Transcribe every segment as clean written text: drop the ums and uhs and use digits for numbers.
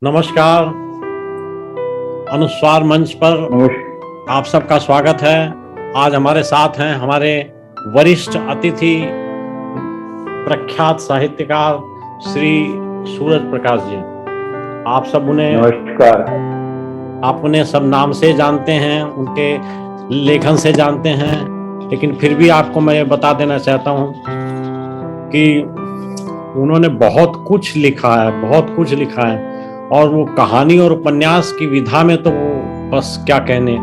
नमस्कार। अनुस्वार मंच पर आप सबका स्वागत है। आज हमारे साथ हैं हमारे वरिष्ठ अतिथि प्रख्यात साहित्यकार श्री सूरज प्रकाश जी। आप सब उन्हें नमस्कार। आप उन्हें सब नाम से जानते हैं, उनके लेखन से जानते हैं, लेकिन फिर भी आपको मैं बता देना चाहता हूं कि उन्होंने बहुत कुछ लिखा है और वो कहानी और उपन्यास की विधा में तो बस क्या कहने,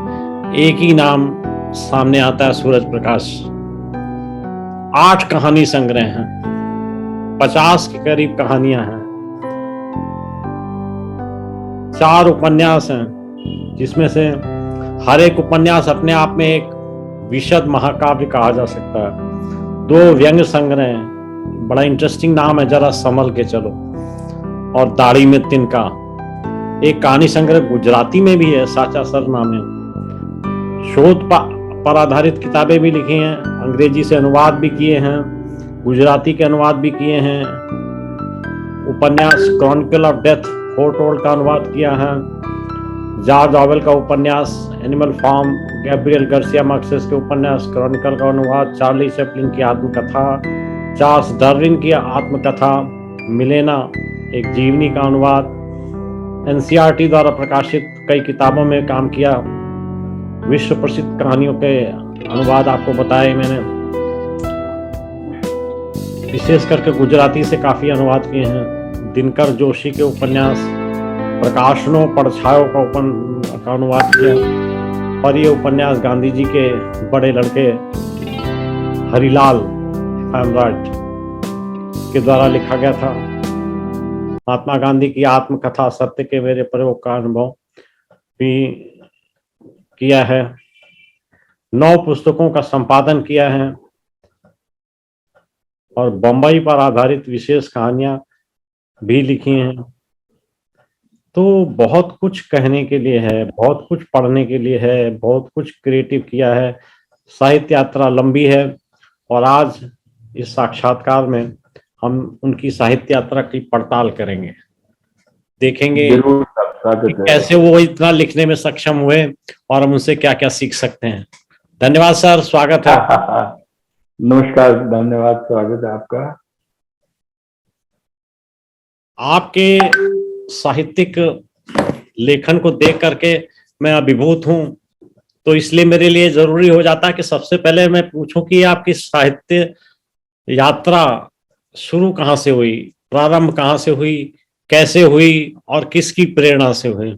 एक ही नाम सामने आता है, सूरज प्रकाश। 8 कहानी संग्रह हैं, 50 के करीब कहानियां हैं, 4 उपन्यास हैं, जिसमें से हर एक उपन्यास अपने आप में एक विशद महाकाव्य कहा जा सकता है। 2 व्यंग संग्रह हैं, बड़ा इंटरेस्टिंग नाम है, जरा संभल के चलो, और दाढ़ी में तिनका। एक कहानी संग्रह गुजराती में भी है, साचा सरनामे। शोध पर आधारित किताबें भी लिखी हैं, अंग्रेजी से अनुवाद भी किए हैं, गुजराती के अनुवाद भी किए हैं। उपन्यास क्रॉनिकल ऑफ डेथ फोरटोल्ड का अनुवाद किया है। जॉर्ज ऑवेल का उपन्यास Animal Farm, Gabriel Garcia Marquez के उपन्यास क्रॉनिकल का अनुवाद, चार्ली चैपलिन की आत्मकथा, चार्ल्स डार्विन की आत्मकथा मिलेना एक जीवनी का अनुवाद, एनसीईआरटी द्वारा प्रकाशित कई किताबों में काम किया। विश्व प्रसिद्ध कहानियों के अनुवाद आपको बताए मैंने। विशेष करके गुजराती से काफी अनुवाद किए हैं। दिनकर जोशी के उपन्यास प्रकाशनों परछायों का अनुवाद किया, और ये उपन्यास गांधी जी के बड़े लड़के हरिलाल हेमराट के द्वारा लिखा गया था। महात्मा गांधी की आत्मकथा सत्य के मेरे प्रयोग का अनुभव भी किया है। 9 पुस्तकों का संपादन किया है, और बंबई पर आधारित विशेष कहानियां भी लिखी हैं। तो बहुत कुछ कहने के लिए है, बहुत कुछ पढ़ने के लिए है, बहुत कुछ क्रिएटिव किया है। साहित्य यात्रा लंबी है, और आज इस साक्षात्कार में हम उनकी साहित्य यात्रा की पड़ताल करेंगे, देखेंगे कि कैसे वो इतना लिखने में सक्षम हुए और हम उनसे क्या क्या सीख सकते हैं। धन्यवाद सर, स्वागत है। नमस्कार, धन्यवाद, स्वागत है आपका। आपके साहित्यिक लेखन को देख करके मैं अभिभूत हूं, तो इसलिए मेरे लिए जरूरी हो जाता है कि सबसे पहले मैं पूछूं कि आपकी साहित्य यात्रा शुरू कहाँ से हुई, प्रारंभ कहाँ से हुई, कैसे हुई, और किसकी प्रेरणा से हुई?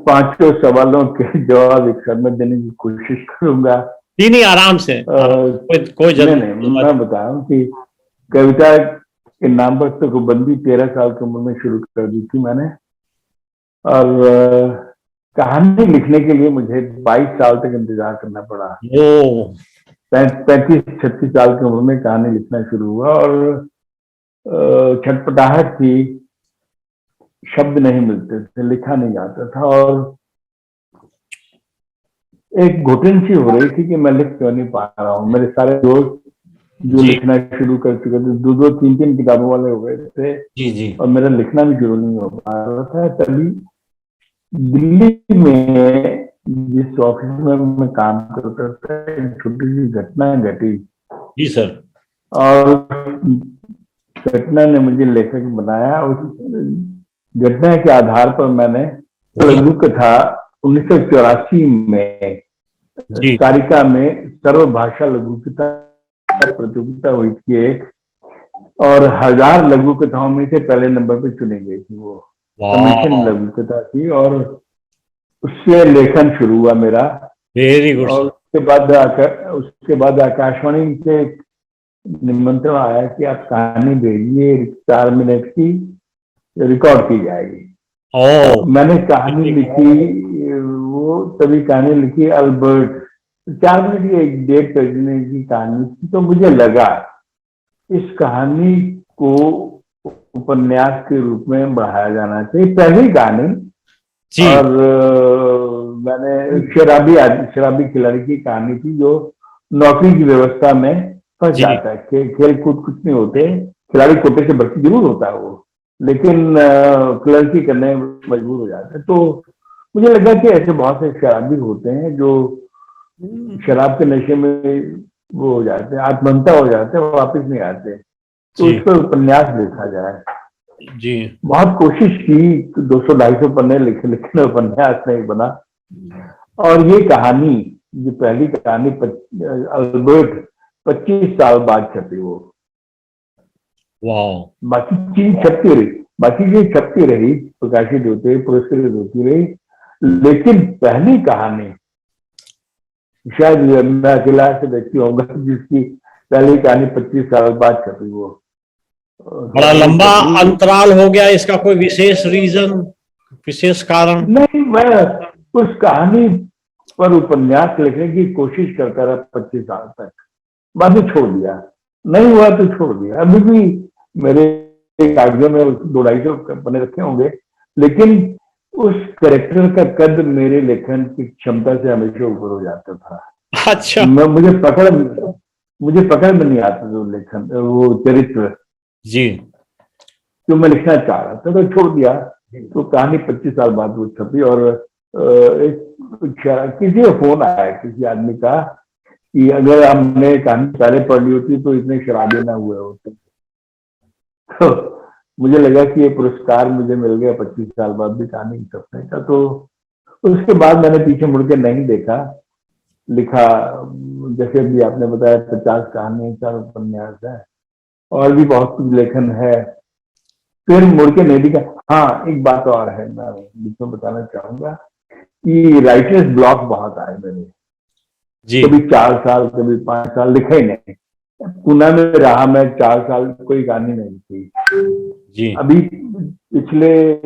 5 सवालों के जवाब एक साथ में देने की कोशिश करूंगा। नहीं, आराम से। कोई जरूरत नहीं, मैं बताऊं कि कविता के नाम पर तो बंदी 13 साल की उम्र में शुरू कर दी थी मैंने, और कहानी लिखने के लिए मुझे 22 साल तक इंतजार करना पड़ा। 35-36 साल की उम्र में कहानी लिखना शुरू हुआ, और छटपटाहट थी, शब्द नहीं मिलते थे, लिखा नहीं जाता था, और एक घुटन सी हो रही थी कि मैं लिख क्यों नहीं पा रहा हूँ। मेरे सारे दोस्त जो लिखना शुरू कर चुके थे, 2-2, 3-3 किताबों वाले हो गए थे, जी। और मेरा लिखना भी शुरू नहीं हो पा रहा था। तभी दिल्ली में जिस ऑफिस में मैं काम करता था, एक छोटी सी घटना घटी। जी सर। और घटना ने मुझे लेखक बनाया। उस घटना के आधार पर मैंने लघु कथा 1984 में कारिका में सर्वभाषा लघु कथा प्रतियोगिता हुई थी एक, और 1000 लघु कथाओं में से पहले नंबर पे चुनी गई थी। वो कमीशन लघु कथा थी, और उससे लेखन शुरू हुआ मेरा। Very good. और उसके बाद आकाशवाणी से निमंत्रण आया कि आप कहानी भेजिए, 4 मिनट की रिकॉर्ड की जाएगी। मैंने कहानी लिखी, वो तभी कहानी लिखी अल्बर्ट, 4 मिनट की, 1.5 पेज की कहानी थी। तो मुझे लगा इस कहानी को उपन्यास के रूप में बढ़ाया जाना चाहिए, पहली कहानी। और मैंने शराबी खिलाड़ी की कहानी थी, जो नौकरी की व्यवस्था में फंस जाता है। खेल कूद कुछ नहीं होते, खिलाड़ी कोटे से भर्ती जरूर होता है वो, लेकिन क्लर्की करने में मजबूर हो जाते हैं। तो मुझे लगा कि ऐसे बहुत से शराबी होते हैं जो शराब के नशे में वो हो जाते हैं, आत्महत्या हो जाते हैं, वापस नहीं आते। तो जी उस पर उपन्यास लिखा जाए। जी बहुत कोशिश की, 200-250 पन्ने लिखे, लेकिन उपन्यास नहीं बना। और ये कहानी, ये पहली कहानी अल्बर्ट 25 साल बाद छपी वो। वाह। बाकी चीज छपती रही, बाकी चीज छपती रही, प्रकाशित होती रही, पुरस्कृत होती रही, लेकिन पहली कहानी शायद मैं अकेला से व्यक्ति होगा जिसकी पहली कहानी 25 साल बाद छपी वो। बड़ा लंबा अंतराल हो गया, इसका कोई विशेष रीजन, विशेष कारण? नहीं, मैं उस कहानी पर उपन्यास लिखने की कोशिश करता रहा 25 साल तक, बाद में छोड़ दिया। नहीं हुआ तो छोड़ दिया। अभी भी मेरे कागजों में 200-250 पन्ने रखे होंगे, लेकिन उस कैरेक्टर का कद मेरे लेखन की क्षमता से हमेशा ऊपर हो जाता था। अच्छा। मुझे पकड़ में नहीं आता जो लेखन, वो चरित्र जी जो मैं लिखना चाह रहा था, तो छोड़ दिया। तो कहानी 25 साल बाद वो छपी। और किसी का फोन आया किसी आदमी का कि अगर हमने कहानी पहले पढ़ ली होती तो इतने शराबी ना हुए होते। तो मुझे लगा कि ये पुरस्कार मुझे मिल गया 25 साल बाद भी कहानी छपने का। तो उसके बाद मैंने पीछे मुड़ के नहीं देखा, लिखा। जैसे भी आपने बताया 50 कहानी, 4 उपन्यास है, और भी बहुत कुछ लेखन है। फिर मुड़ के नहीं दिखा। हाँ, एक बात और है, मैं बीच में बताना चाहूंगा कि राइटर्स ब्लॉक बहुत आए मेरे। जी कभी 4 साल, कभी 5 साल लिखा ही नहीं। पुणे में रहा मैं 4 साल, कोई कहानी नहीं लिखी। जी। अभी पिछले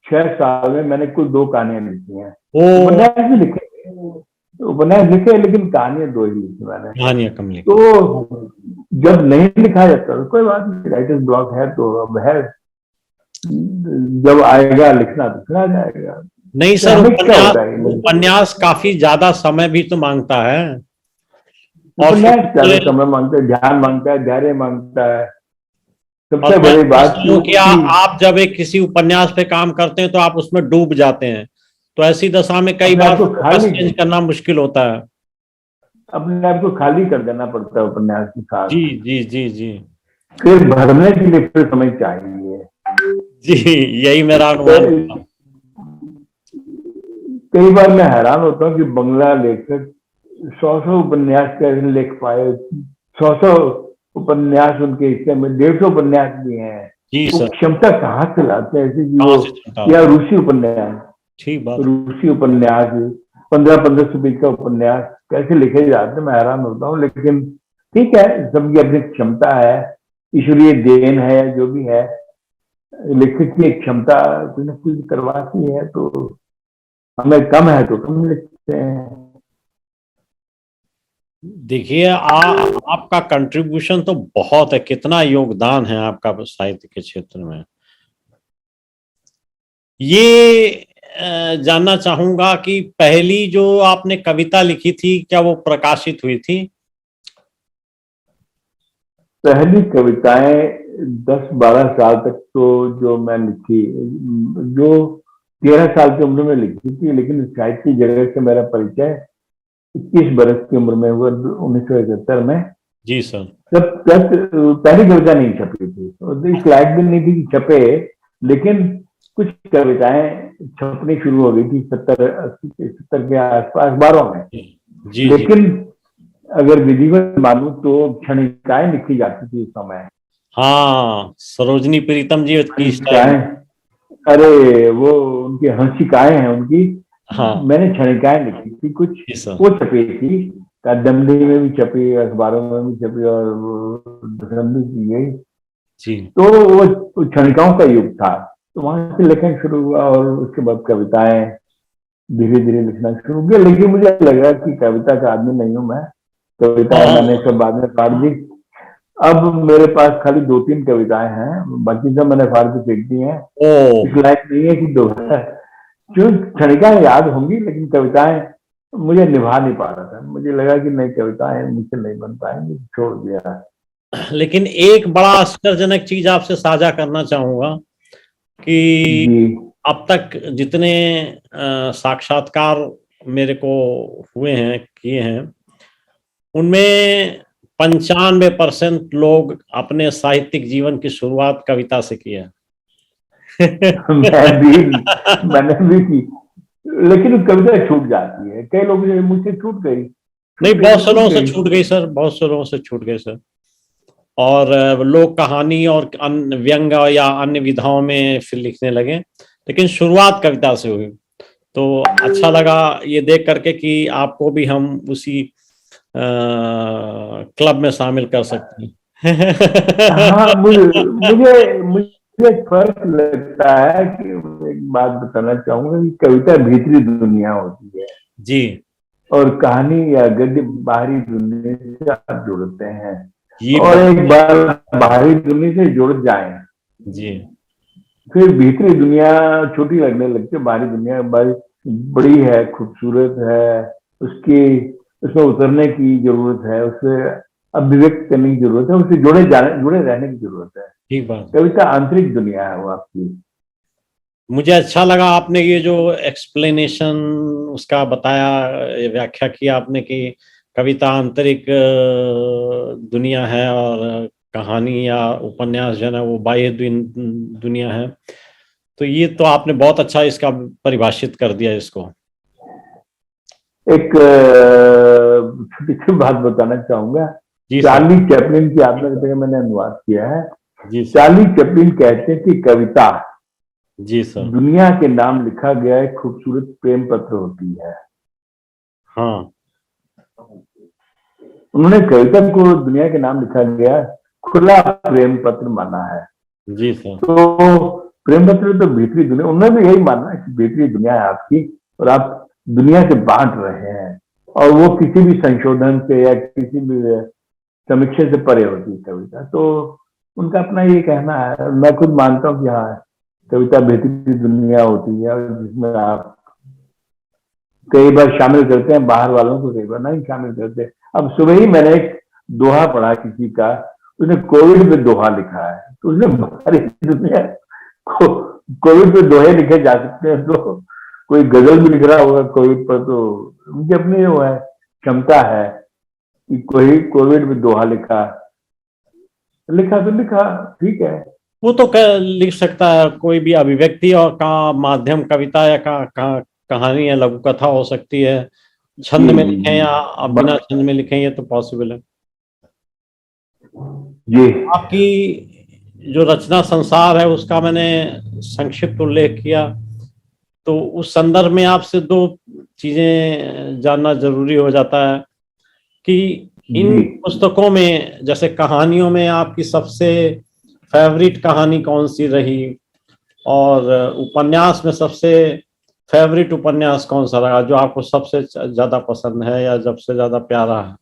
6 साल में मैंने कुल 2 कहानियां लिखी हैं। ओ, उपन्यास भी लिखे, लेकिन कहानियां 2 ही लिखी मैंने। कहानियां कम लिखी। तो जब नहीं लिखा जाता तो कोई बात नहीं, राइटर्स ब्लॉक है तो अब है, जब आएगा लिखना तो फिर आ जाएगा। नहीं तो सर, हमें क्या उपन्यास होता है, उपन्यास काफी ज्यादा समय भी तो मांगता है, और फिर उपन्यास ज्यादा समय मांगता है, ध्यान मांगता है, धैर्य मांगता है। और सबसे मैं बड़ी बात समझता हूँ कि आप जब एक किसी उपन्यास पे काम करते हैं तो आप उसमें डूब जाते हैं, तो ऐसी दशा में कई अपने बार आप को फोकस खाली चेंज करना मुश्किल होता है। अपने आप को खाली कर देना पड़ता है उपन्यास के जी साथ। जी जी जी फिर भरने के लिए फिर समय चाहिए। जी, यही मेरा अनुमान था। कई बार मैं हैरान होता हूँ कि बंगला लेखक 100 उपन्यास कैसे लिख पाए। 100 उपन्यास उनके हिस्से में, 150 उपन्यास भी हैं। जी वो सर, क्षमता कहाँ से लाते हैं ऐसे कि कहाँ वो, से चलता या होगा? ठीक बात। रूसी उपन्यास 1500-1500 पेज का उपन्यास कैसे लिखे जाते हैं, मैं हैरान होता हूँ। लेकिन ठीक है, सबकी अपनी क्षमता है, ईश्वरीय देन है, जो भी है। लेखक की एक क्षमता कुछ न कुछ करवाती है, तो हमें कम है तो कम लिखते हैं। देखिए, आपका कंट्रीब्यूशन तो बहुत है, कितना योगदान है आपका साहित्य के क्षेत्र में। ये जानना चाहूंगा कि पहली जो आपने कविता लिखी थी, क्या वो प्रकाशित हुई थी? पहली कविताएं 10-12 साल तक तो जो मैं लिखी, जो 13 साल की उम्र में लिखी थी, लेकिन साहित्य की जगह से मेरा परिचय 21 बरस की उम्र में हुआ, 1971 में। जी सर। जब तक पहली कविता नहीं छपी थी, तो इस लायक भी नहीं थी कि छपे, लेकिन कुछ कविताएं छपनी शुरू हो गई थी 70 के आसपास अखबारों में। जी जी। लेकिन अगर विधिवत मानूं तो क्षणिकाएं लिखी जाती थी उस समय। हाँ, सरोजनी प्रीतम जी की स्टाइल। क्षणिकाएं, अरे वो उनकी हंसिकाएं हैं उनकी। हाँ मैंने क्षणिकाएं लिखी थी कुछ, जी सर। वो छपी थी, कादम्बरी में भी छपी, अखबारों में भी छपी, और दशरंदी की गई। जी। तो वो क्षणिकाओं का युग था। तो वहां से लेखन शुरू हुआ, और उसके बाद कविताएं धीरे धीरे लिखना शुरू किया। लेकिन मुझे लगा कि कविता का आदमी नहीं हूं मैं, कविताएं हाँ। मैंने सब बाद में फाड़ दी। अब मेरे पास खाली 2-3 कविताएं हैं, बाकी सब मैंने फाड़ के फेंक दी हैं। ओ, इस लायक नहीं है कि दो जो क्षणिकाएं याद होंगी, लेकिन कविताएं मुझे निभा नहीं पा रहा था। मुझे लगा कि नहीं, कविताएं मुझसे नहीं बन पाएंगी, छोड़ दिया। लेकिन एक बड़ा आश्चर्यजनक चीज आपसे साझा करना चाहूंगा कि जी। अब तक जितने साक्षात्कार मेरे को हुए हैं, किए हैं, उनमें 95% लोग अपने साहित्यिक जीवन की शुरुआत कविता से किया है। मैं भी मैंने भी की, लेकिन कविता छूट जाती है। कई लोग मुझसे नहीं, छूट गई बहुत तो से छूट लोगों से गई। छूट गई सर, बहुत से लोगों से छूट गई सर। और लोग कहानी और अन्य व्यंग या अन्य विधाओं में फिर लिखने लगे, लेकिन शुरुआत कविता से हुई। तो अच्छा लगा ये देख करके कि आपको भी हम उसी क्लब में शामिल कर सकते हैं। हाँ, मुझे मुझे एक फर्क लगता है कि एक बात बताना चाहूंगा कि कविता भीतरी दुनिया होती है जी और कहानी या गद्य बाहरी दुनिया से आप जुड़ते हैं। ये और बहुत। एक बार बाहरी दुनिया से जुड़ जाएं, जी फिर भीतरी दुनिया छोटी लगने लगती है। बाहरी दुनिया बड़ी बड़ी है, खूबसूरत है, उसकी उसमें उतरने की जरूरत है, उससे अभिव्यक्त करने की जरूरत है, उससे जुड़े रहने की जरूरत है। ठीक बात। कविता आंतरिक दुनिया है वो आपकी। मुझे अच्छा लगा आपने ये जो एक्सप्लेनेशन उसका बताया, ये व्याख्या किया आपने कि कविता आंतरिक दुनिया है और कहानी या उपन्यास जो है ना वो बाह्य दुनिया है। तो ये तो आपने बहुत अच्छा इसका परिभाषित कर दिया इसको। एक छोटी सी बात बताना चाहूंगा। जी सर। चार्ली चैपलिन की आपने जगह मैंने अनुवाद किया है। जी सर। चार्ली चैपलिन कहते हैं कि कविता जी सर। दुनिया के नाम लिखा गया एक खूबसूरत प्रेम पत्र होती है। हाँ। उन्होंने कविता को दुनिया के नाम लिखा गया खुला प्रेम पत्र माना है। जी सर। तो प्रेम पत्र तो भीतरी दुनिया, उन्होंने भी यही माना कि भीतरी दुनिया है आपकी और आप दुनिया से बांट रहे हैं, और वो किसी भी संशोधन से या किसी भी समीक्षा से परे होती है कविता। तो उनका अपना ये कहना है, मैं खुद मानता हूँ कि हाँ, कविता भीतरी दुनिया होती है और जिसमें आप कई बार शामिल करते हैं बाहर वालों को, कई बार नहीं शामिल करते। अब सुबह ही मैंने एक दोहा पढ़ा किसी का, उसने कोविड में दोहा लिखा है। तो उसने बाहरी दुनिया को कोविड पे दोहे लिखे जा सकते हैं, तो कोई गजल भी लिख रहा होगा कोविड पर, तो उनकी अपनी वो है, क्षमता है कि कोई कोविड में दोहा लिखा, लिखा तो लिखा, ठीक है। वो तो लिख सकता है, कोई भी अभिव्यक्ति और का माध्यम कविता या कहानी या लघु कथा हो सकती है। जी छंद में जी लिखें जी। या बिना छंद में लिखें, ये तो पॉसिबल है। जी आपकी जो रचना संसार है उसका मैंने संक्षिप्त उल्लेख किया, तो उस संदर्भ में आपसे दो चीजें जानना जरूरी हो जाता है कि इन जी। पुस्तकों में, जैसे कहानियों में आपकी सबसे फेवरेट कहानी कौन सी रही, और उपन्यास में सबसे फेवरेट उपन्यास कौन सा रहा जो आपको सबसे ज्यादा पसंद है या सबसे ज्यादा प्यारा है?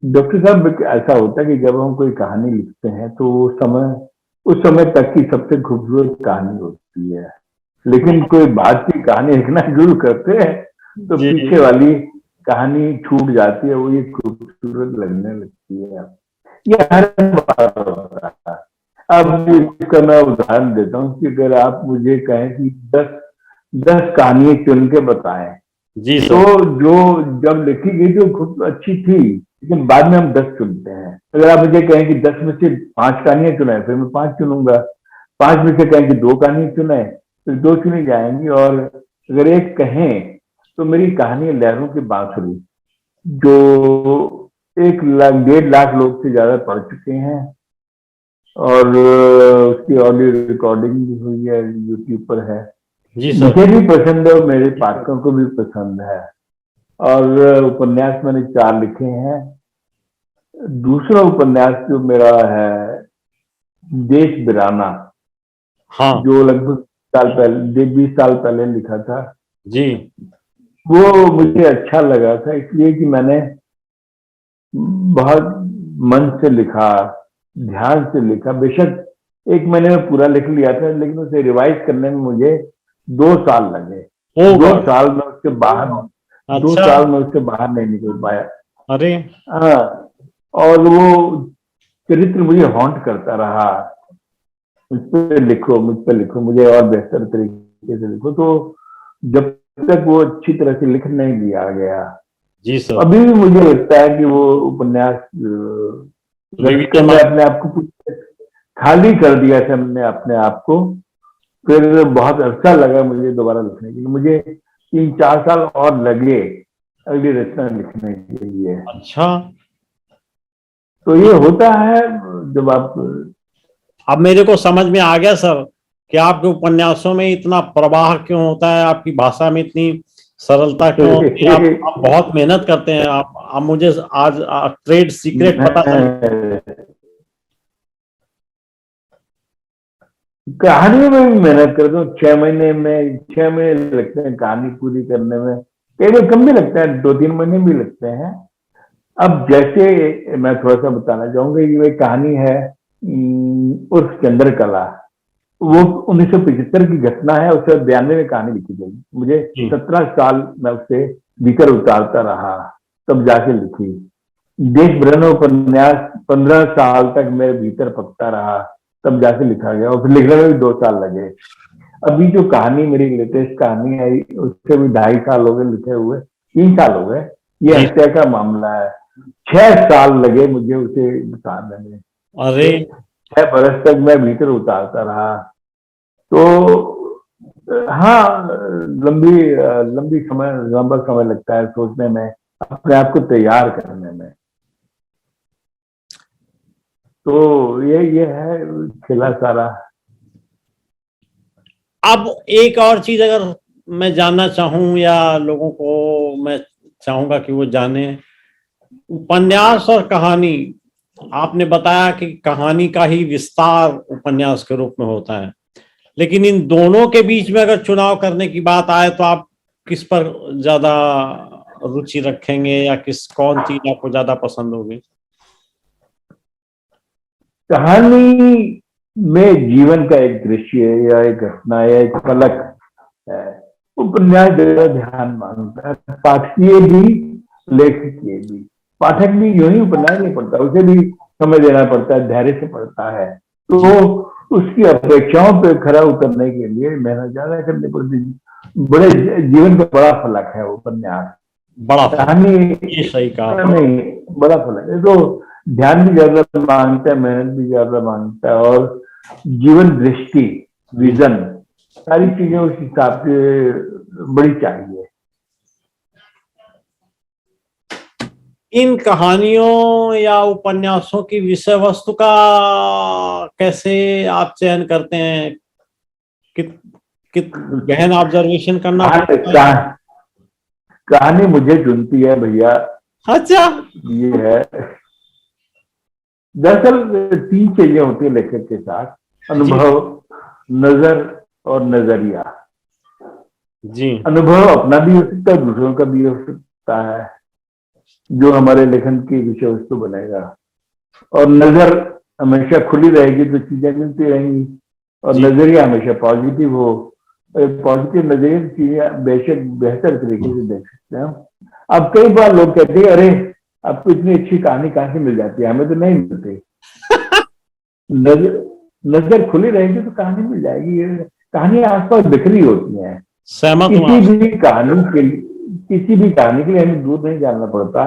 डॉक्टर साहब, ऐसा होता है कि जब हम कोई कहानी लिखते हैं तो उस समय तक की सबसे खूबसूरत कहानी होती है। लेकिन कोई बात की कहानी लिखना शुरू करते हैं तो जी पीछे वाली कहानी छूट जाती है, वो ये खूबसूरत लगने लगती है। ये हर बार होता है। अब इसका मैं उदाहरण देता हूँ कि अगर आप मुझे कहें कि 10 कहानियां चुन के बताएं, जी तो सर। जो जब लिखी गई तो खूब अच्छी थी, लेकिन बाद में हम 10 चुनते हैं। अगर आप मुझे कहें कि 10 में से 5 कहानियां चुनाए, फिर मैं 5 चुनूंगा। 5 में से कहें कि 2 कहानियां चुनाए, फिर 2 चुनी जाएंगी। और अगर एक कहें तो मेरी कहानी लहरों की बांसुरी, जो 1 लाख 1.5 लाख लोग से ज्यादा पढ़ चुके हैं, और उसकी ऑडियो रिकॉर्डिंग भी हुई है, यूट्यूब पर है। जी सर। मुझे भी पसंद है और मेरे पाठकों को भी पसंद है। और उपन्यास मैंने 4 लिखे हैं। दूसरा उपन्यास जो मेरा है देश बिराना, हाँ। जो लगभग साल पहले 20 साल पहले लिखा था, जी वो मुझे अच्छा लगा था इसलिए कि मैंने बहुत मन से लिखा, ध्यान से लिखा। बेशक 1 महीने में पूरा लिख लिया था, लेकिन उसे रिवाइज करने में मुझे 2 साल लगे। ओ दो गॉड। साल में उसके बाहर दो अच्छा। साल में उससे बाहर नहीं निकल पाया। अरे। हाँ, और वो चरित्र मुझे हॉन्ट करता रहा, मुझ पे लिखो, मुझ पे लिखो, मुझे और बेहतर तरीके से लिखो। तो जब तक वो अच्छी तरह से लिख नहीं दिया गया, जी सर। अभी भी मुझे लगता है कि वो उपन्यास रखकर रिवीजन। मैं अपने आप को खाली कर दिया था, मैंने अपने आप को। फिर बहुत अच्छा लगा मुझे दोबारा लिखने के लिए। मुझे 3-4 साल और लगे अगली रचना लिखने के लिए। अच्छा। तो ये होता है जब आप अब मेरे को समझ में आ गया सर कि आपके उपन्यासों में इतना प्रवाह क्यों होता है, आपकी भाषा में इतनी सरलता क्यों होती है। आप बहुत मेहनत करते हैं। आप मुझे आज ट्रेड सीक्रेट पता चल। कहानियों में भी मेहनत करता हूँ। 6 महीने लगते हैं कहानी पूरी करने में, कई बार कम भी लगता है, 2-3 महीने भी लगते हैं। अब जैसे मैं थोड़ा सा बताना चाहूंगा कि वही कहानी है उर्फ चंद्रकला। वो 1975 की घटना है, उससे 92 में कहानी लिखी गई। मुझे जी। 17 साल मैं उससे भीतर उतारता रहा, तब जाके लिखी। देश भ्रमण उपन्यास 15 साल तक मेरे भीतर पकता रहा, तब जाके लिखा गया, और फिर लिखने में भी 2 साल लगे। अभी जो कहानी मेरी लेटेस्ट कहानी आई, उससे भी 2.5 साल हो गए लिखे हुए, 3 साल हो गए। ये जी। हत्या का मामला है। 6 साल लगे मुझे उसे उतारने में। अरे। 6 बरस तक मैं भीतर उतारता रहा। तो हाँ, लंबा समय लगता है सोचने में, अपने आप को तैयार करने में। तो ये है खेला सारा। अब एक और चीज अगर मैं जानना चाहूं या लोगों को मैं चाहूंगा कि वो जाने, उपन्यास और कहानी, आपने बताया कि कहानी का ही विस्तार उपन्यास के रूप में होता है, लेकिन इन दोनों के बीच में अगर चुनाव करने की बात आए तो आप किस पर ज्यादा रुचि रखेंगे या कौन चीज आपको ज्यादा पसंद होगी? कहानी में जीवन का एक दृश्य या एक घटना या एक पलक है। उपन्यास ज्यादा ध्यान मांगता है, पाठकीय भी, लेखकीय भी। पाठक भी यूं ही उपन्यास नहीं पढ़ता, उसे भी समय देना पड़ता है, धैर्य से पढ़ता है। तो जी। उसकी अपेक्षाओं पे खरा उतरने के लिए मेहनत ज्यादा करनी पड़ती है। बड़े जीवन का बड़ा फलक है उपन्यास। बड़ा फल। कहानी ये सही कहा आपने। नहीं, बड़ा फलक है। तो ध्यान भी ज्यादा मांगता है, मेहनत भी ज्यादा मांगता है, और जीवन दृष्टि, विजन, सारी चीजें उस हिसाब से बड़ी चाहिए। इन कहानियों या उपन्यासों की विषय वस्तु का कैसे आप चयन करते हैं? कित कित गहन ऑब्जर्वेशन करना पड़ता है? कहा- कहानी मुझे चुनती है भैया। अच्छा। ये है, दरअसल 3 चीजें होती है लेखक के साथ: जी। अनुभव, नजर और नजरिया। जी। अनुभव अपना भी हो सकता है, दूसरों का भी हो सकता है, जो हमारे लेखन की विषय वस्तु बनेगा। और नजर हमेशा खुली रहेगी तो चीजें मिलती रहेंगी, और जी। नजरिया हमेशा पॉजिटिव हो। पॉजिटिव नजरिए से चीजें बेशक बेहतर तरीके से देख सकते हैं हम। अब कई बार लोग कहते हैं, अरे आपको इतनी अच्छी कहानी कहाँ से मिल जाती है, हमें तो नहीं मिलती। नजर नजर खुली रहेगी तो कहानी मिल जाएगी। ये कहानी आसपास बिखरी होती है। सहमत हूं किसी आपसे। भी कहानी के लिए किसी भी कहानी के लिए हमें दूर नहीं जाना पड़ता,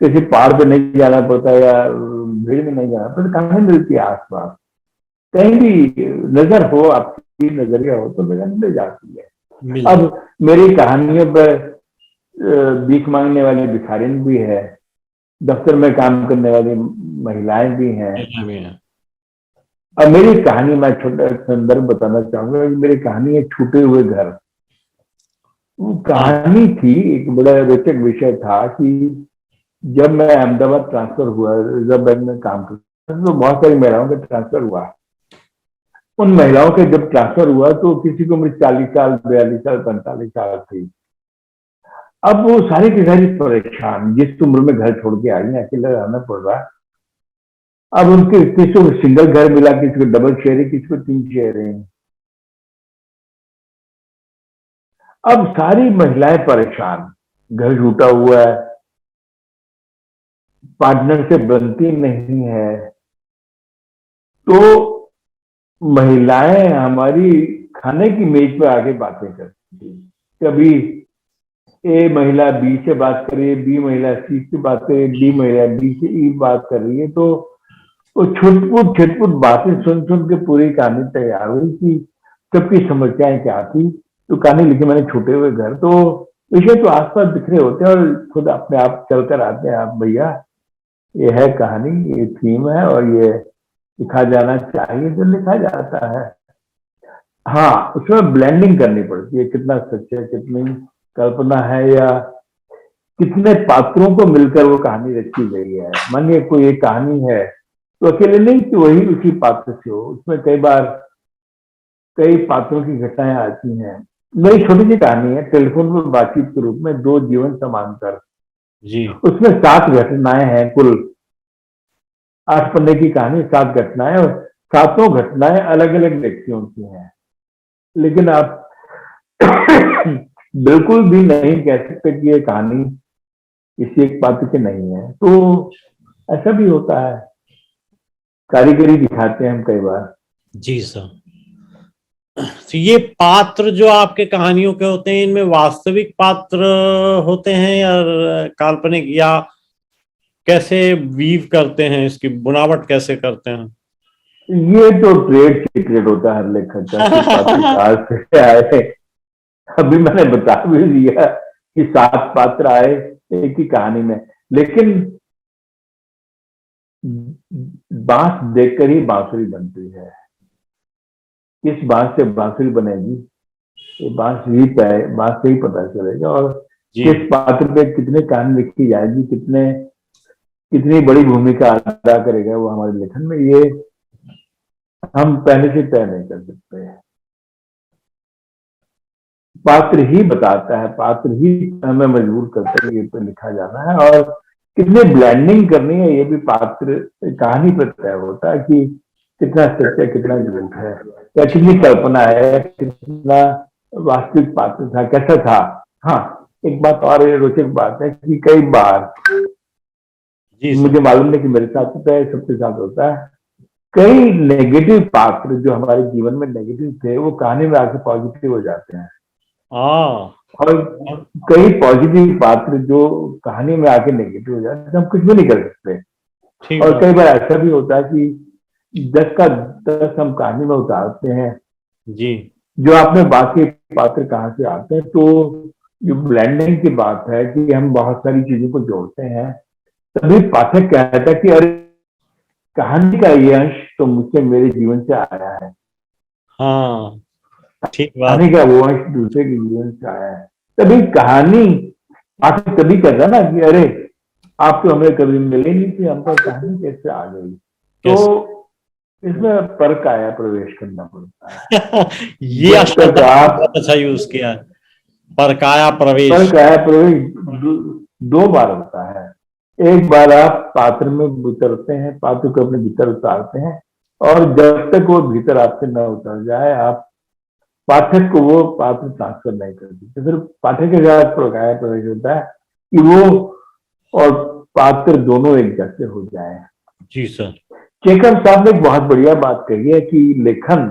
किसी पहाड़ पे नहीं जाना पड़ता, या भीड़ में नहीं जाना पड़ता, कहानी मिलती है आसपास। कहीं भी नजर हो, आपकी नजरिया हो, तो नजर मिल जाती है। मिल अब जाए। मेरी कहानियों पर भीख मांगने वाले भिखारिन भी है, दफ्तर में काम करने वाली महिलाएं भी हैं। में है। अब मेरी कहानी, मैं छोटा संदर्भ बताना चाहूंगा कि मेरी कहानी है छूटे हुए घर। वो हाँ। कहानी थी, एक बड़ा रोचक विषय था कि जब मैं अहमदाबाद ट्रांसफर हुआ, रिजर्व बैंक में काम करता, तो बहुत सारी महिलाओं का ट्रांसफर हुआ। उन महिलाओं के जब ट्रांसफर हुआ तो किसी को उम्र 40 साल, 42 साल, 45 साल थी। अब वो सारी की सारी परेशान, जिस उम्र में घर छोड़ के आई है, अकेला रहना पड़ रहा है। अब उनके किसी को सिंगल घर मिला, किसी को डबल शेयर है, किसी को 3 शेयर है। अब सारी महिलाएं परेशान, घर छूटा हुआ है, पार्टनर से बनती नहीं है, तो महिलाएं हमारी खाने की मेज पर आके बातें करती थी। कभी ए महिला बी से बात कर रही है, बी महिला सी से बात कर रही है, डी महिला डी से ई बात कर रही है, तो वो छुटपुट छिटपुट बातें सुन सुन के पूरी कहानी तैयार हुई कि सबकी समस्याएं क्या थी। तो कहानी लिखी मैंने छूटे हुए घर। तो विषय तो आसपास बिखरे होते हैं और खुद अपने आप चलकर आते हैं। आप भैया, ये है कहानी, ये थीम है और ये लिखा जाना चाहिए तो लिखा जाता है। हाँ, उसमें ब्लेंडिंग करनी पड़ती है, कितना सच है, कितनी कल्पना है, या कितने पात्रों को मिलकर वो कहानी रची गई है। मानिए कोई एक कहानी है तो अकेले नहीं कि वही उसी पात्र से हो, उसमें कई बार कई पात्रों की घटनाएं आती हैं। मेरी छोटी सी कहानी है, टेलीफोन पर बातचीत के रूप में दो जीवन समांतर। जी। उसमें 7 घटनाएं हैं, कुल 8 पन्ने की कहानी, 7 घटनाएं, और सातों घटनाएं अलग अलग व्यक्तियों की हैं। लेकिन आप बिल्कुल भी नहीं कह सकते कि ये कहानी किसी एक पात्र की नहीं है। तो ऐसा भी होता है, कारीगरी दिखाते हैं हम कई बार। जी सर। तो ये पात्र जो आपके कहानियों के होते हैं, इनमें वास्तविक पात्र होते हैं या काल्पनिक, या कैसे वीव करते हैं, इसकी बुनावट कैसे करते हैं? ये तो ट्रेड सीक्रेट होता है हर लेखक का कि पात्र कहाँ से आए। अभी मैंने बता भी दिया कि 7 पात्र आए एक ही कहानी में। लेकिन बांस देखकर ही बांसुरी बनती है। किस बांस से बांसुरी बनेगी, ये बांस ही बांस से ही पता चलेगा। और जी। किस पात्र पे कितने कहानी लिखी जाएगी, कितनी बड़ी भूमिका अदा करेगा वो हमारे लेखन में, ये हम पहले से तय नहीं कर सकते। पात्र ही बताता है, पात्र ही हमें मजबूर करता है ये पे लिखा जाना है। और कितनी ब्लेंडिंग करनी है ये भी पात्र कहानी पर तय होता है कि कितना सच है, कितना झूठ है, या कितनी कल्पना है, कितना वास्तविक पात्र था, कैसा था। हाँ, एक बात और रोचक बात है कि कई बार, जी सर। मुझे मालूम नहीं कि मेरे साथ होता है, सबके साथ होता है, कई नेगेटिव पात्र जो हमारे जीवन में नेगेटिव थे वो कहानी में आके पॉजिटिव हो जाते हैं। हाँ। और कई पॉजिटिव पात्र जो कहानी में आके नेगेटिव हो जाते हैं, हम कुछ भी नहीं कर सकते। ठीक और बात। कई बार ऐसा भी होता है कि 10 का 10 हम कहानी में उतारते हैं, जी। जो आपने बाकी पात्र कहाँ से आते हैं। तो जो ब्लेंडिंग की बात है कि हम बहुत सारी चीजों को जोड़ते हैं, तभी पाठक कहता है कि अरे, कहानी का ये अंश तो मुझसे मेरे जीवन से आया है, हाँ, ठीक बात। कहानी का वो अंश दूसरे के जीवन से आया है। तभी कहानी पाठक तभी कहता ना कि अरे, आप तो हमें कभी मिले नहीं थे, हम पर कहानी कैसे आ गई। तो कैसे? इसमें पर काया प्रवेश करना पड़ता है। ये जब शब्द तक आपने आप बहुत अच्छा यूज किया है, परकाया पर प्रवेश। काया प्रवेश 2 बार होता है। एक बार आप पात्र में उतरते हैं, पात्र को अपने भीतर उतारते हैं, और जब तक वो भीतर आपसे न उतर जाए, आप पाठक को वो पात्र ट्रांसफर नहीं कर सकते। फिर पाठक के साथ प्रकाया प्रवेश होता है कि वो और पात्र दोनों एक जैसे हो जाए। जी सर। चेकन साहब ने एक बहुत बढ़िया बात कही है कि लेखन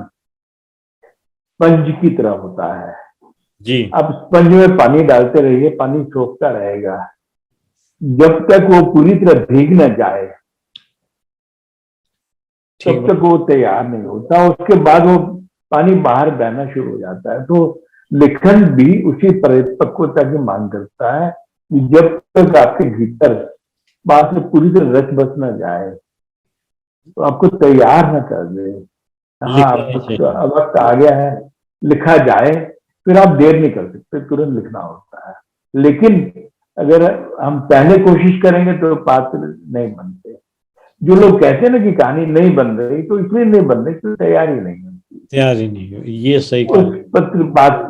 स्पंज की तरह होता है। जी। आप स्पंज में पानी डालते रहिए, पानी सोखता रहेगा, जब तक वो पूरी तरह भीग न जाए ठीक तब बात। तक वो तैयार नहीं होता। उसके बाद वो पानी बाहर बहना शुरू हो जाता है। तो लेखन भी उसी परिपक्वता की मांग करता है कि जब तक आपके भीतर बात में पूरी तरह रस बस न जाए, तो आपको तैयार न कर दे। हाँ, लिखना ही चाहिए। अब वक्त आ गया है, लिखा जाए, फिर आप देर नहीं कर सकते, तुरंत लिखना होता है। लेकिन अगर हम पहले कोशिश करेंगे तो पात्र नहीं बनते। जो लोग कहते हैं ना कि कहानी नहीं बन रही, तो इसलिए नहीं बन रही तो तैयारी नहीं बनती। तैयार ही नहीं हो, ये सही उस कहा। पत्र बात